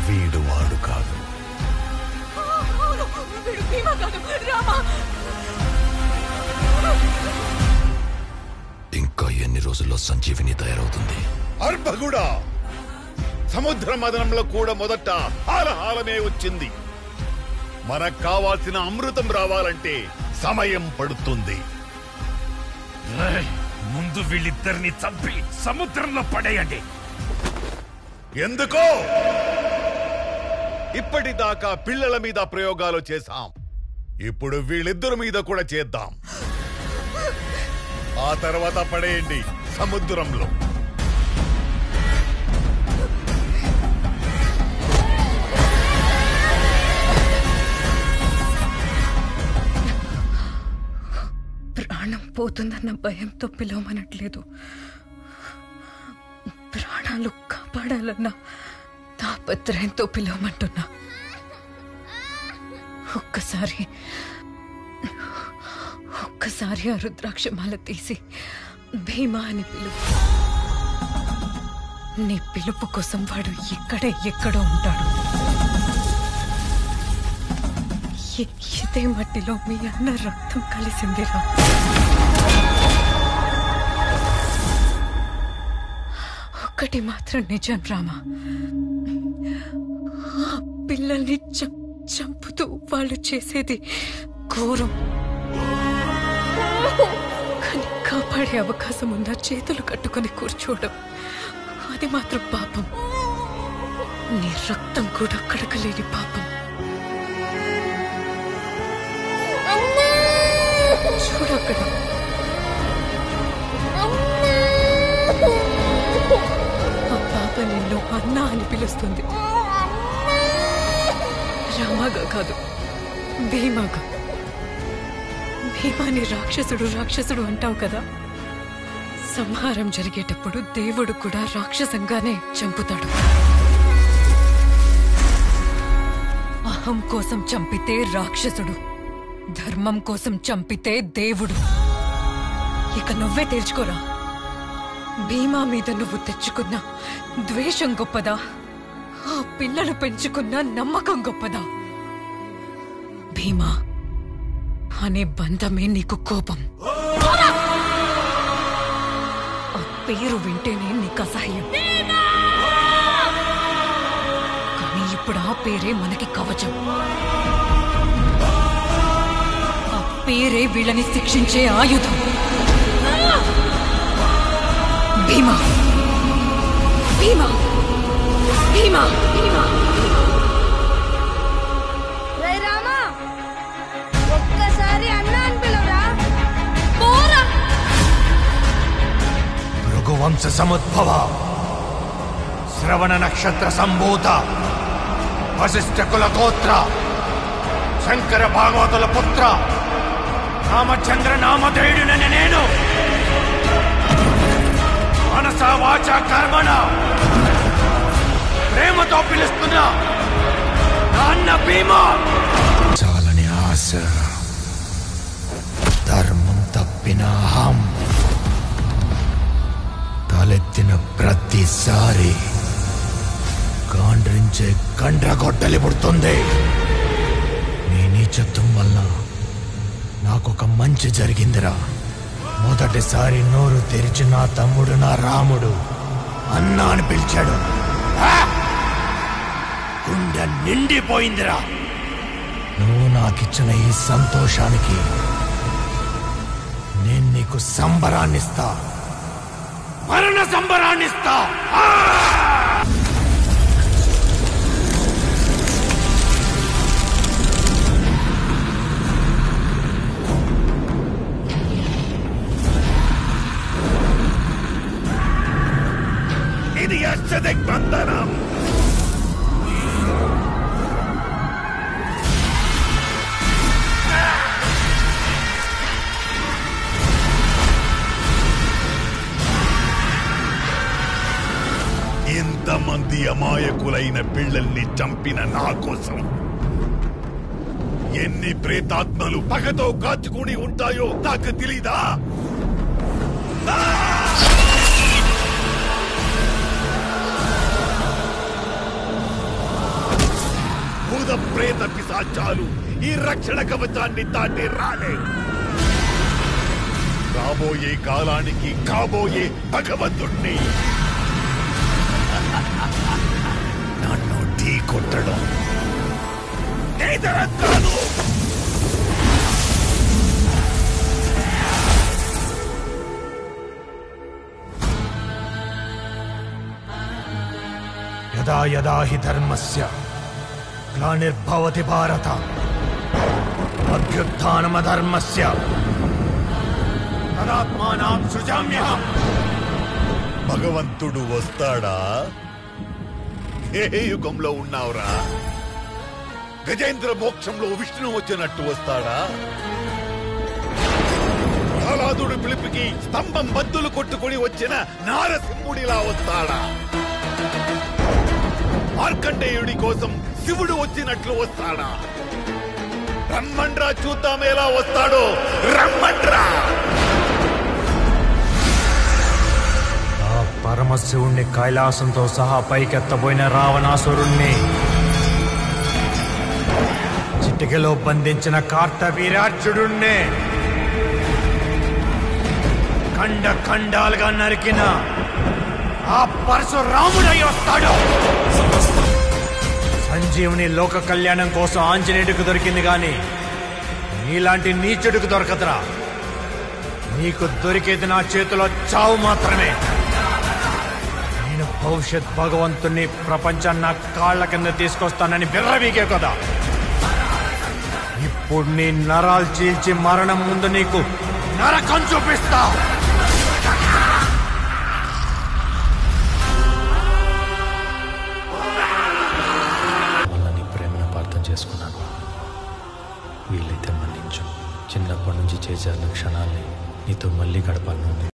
వీడు వాడు కాదు. ఇంకా ఎన్ని రోజుల్లో సంజీవిని తయారవుతుంది? అర్భగుడా, సముద్ర మదనంలో కూడా మొదట హాలహాలమే వచ్చింది. మనకు కావాల్సిన అమృతం రావాలంటే సమయం పడుతుంది. ముందు వీళ్ళిద్దరిని చంపి సముద్రంలో పడేయండి. ఎందుకో? ఇప్పటిదాకా పిల్లల మీద ప్రయోగాలు చేశాం. ఇప్పుడు వీళ్ళిద్దరి మీద కూడా చేద్దాం. ఆ తర్వాత పడేయండి సముద్రంలో. ప్రాణం పోతుందన్న భయంతో పిలవమనట్లేదు. ప్రాణాలు కాపాడాలన్న తాపత్రయంతో పిలవమంటున్నా. ఒక్కసారి ఆ రుద్రాక్షమాల తీసి భీమా అని పిలువు. నీ పిలుపు కోసం వాడు ఎక్కడో ఉంటాడు. ఇదే మట్టిలో మీ అన్న రక్తం కలిసిందిరా. ఒక్కటి మాత్రం నిజం రామా, ఆ పిల్లల్ని చంపుతూ వాళ్ళు చేసేది ఘోరం. కానీ కాపాడే అవకాశం ఉందా చేతులు కట్టుకొని కూర్చోవడం, అది మాత్రం పాపం. నీ రక్తం కూడా కడకలేని పాపం. చూడక్కడ ఆ పాప నిన్ను అన్నా అని పిలుస్తుంది. రామాగా కాదు, భీమాగా. భీమాని రాక్షసుడు అంటావు కదా. సంహారం జరిగేటప్పుడు దేవుడు కూడా రాక్షసంగానే చంపుతాడు. అహం కోసం చంపితే రాక్షసుడు, ధర్మం కోసం చంపితే దేవుడు. ఇక నువ్వే తేల్చుకోరా. భీమా మీద నువ్వు తెచ్చుకున్న ద్వేషం గొప్పదా, ఆ పిల్లలు పెంచుకున్న నమ్మకం గొప్పదా? భీమా అనే బంధమే నీకు కోపం. ఆ పేరు వింటేనే నీకు అసహ్యం. కానీ ఇప్పుడు ఆ పేరే మనకి కవచం. ఆ పేరే వీళ్ళని శిక్షించే ఆయుధం. భీమా భీమా భీమా భీమా. రే రామా, ఒక్కసారి అన్న అని పిలవరా. పోరా. భృగువంశ సముద్భవ, శ్రవణ నక్షత్ర సంభూత, వశిష్ఠ కుల గోత్ర, శంకర భాగవతుల పుత్ర, రామచంద్ర నామధేయుడినని నేను మనస వాచ కర్మణ ప్రేమతో పిలుస్తున్నా నా అన్న భీమా. చాలని ఆశ, ధర్మం తప్పిన అహం తలెత్తిన ప్రతిసారి గాండ్రించే గండ్రగొడ్డలి పుడుతుంది. నీ నీచత్వం వల్ల నాకొక మంచి జరిగిందిరా. మొదటిసారి నోరు తెరిచి నా తమ్ముడు, నా రాముడు అన్న అని పిలిచాడు. గుండె నిండిపోయిందిరా. నువ్వు నాకిచ్చిన ఈ సంతోషానికి నేను నీకు సంబరాన్నిస్తా, మరణ సంబరాన్నిస్తా. ఇది అష్టదిగ్బంధనం. ఇంతమంది అమాయకులైన పిల్లల్ని చంపిన నా కోసం ఎన్ని ప్రేతాత్మలు పగతో కాచుకుని ఉంటాయో నాకు తెలీదా? భూత ప్రేత పిశాచాలు ఈ రక్షణ కవచాన్ని దాటి రాలే. రాబోయే కాలానికి కాబోయే భగవంతుణ్ణి నన్ను ఢీ కొట్టడం నేతరం కాదు. యదా యదా హి ధర్మస్య గ్లానిర్భవతి భారత అభ్యుత్థానమధర్మస్య తదాత్మానాం సృజామ్యహం. భగవంతుడు వస్తాడా? ఏ యుగంలో ఉన్నావురా? గజేంద్ర మోక్షంలో విష్ణు వచ్చినట్టు వస్తాడా? ప్రహ్లాదుడు పిలుపుకి స్తంభం బద్దులు కొట్టుకుని వచ్చిన నారసింహుడిలా వస్తాడా? మార్కండేయుడి కోసం శివుడు వచ్చినట్లు వస్తాడా? రమ్మండ్రా, చూద్దాం ఎలా వస్తాడో. రమ్మండ్రా. ఆ పరమశివుణ్ణి కైలాసంతో సహా పైకెత్తబోయిన రావణాసురుణ్ణి చిటికెలో బంధించిన కార్తవీర్యార్జునుణ్ణి ఖండ ఖండాలుగా నరికిన ఆ పరశురాముడై వస్తాడు. సంజీవుని లోక కళ్యాణం కోసం ఆంజనేయుడికి దొరికింది గాని నీలాంటి నీచుడికి దొరకదురా. నీకు దొరికేది నా చేతిలో చావు మాత్రమే. నేను భవిష్యత్ భగవంతుణ్ణి ప్రపంచాన్ని నా కాళ్ల కింద తీసుకొస్తానని బిర్రవీగే కదా. ఇప్పుడు నీ నరాలు చీల్చి మరణం ముందు నీకు నరకం చూపిస్తా. చేసుకున్నాను. వీలైతే మన్నించు. చిన్నప్పటి నుంచి చేసే క్షణాల్ని నీతో మళ్ళీ గడపాలను.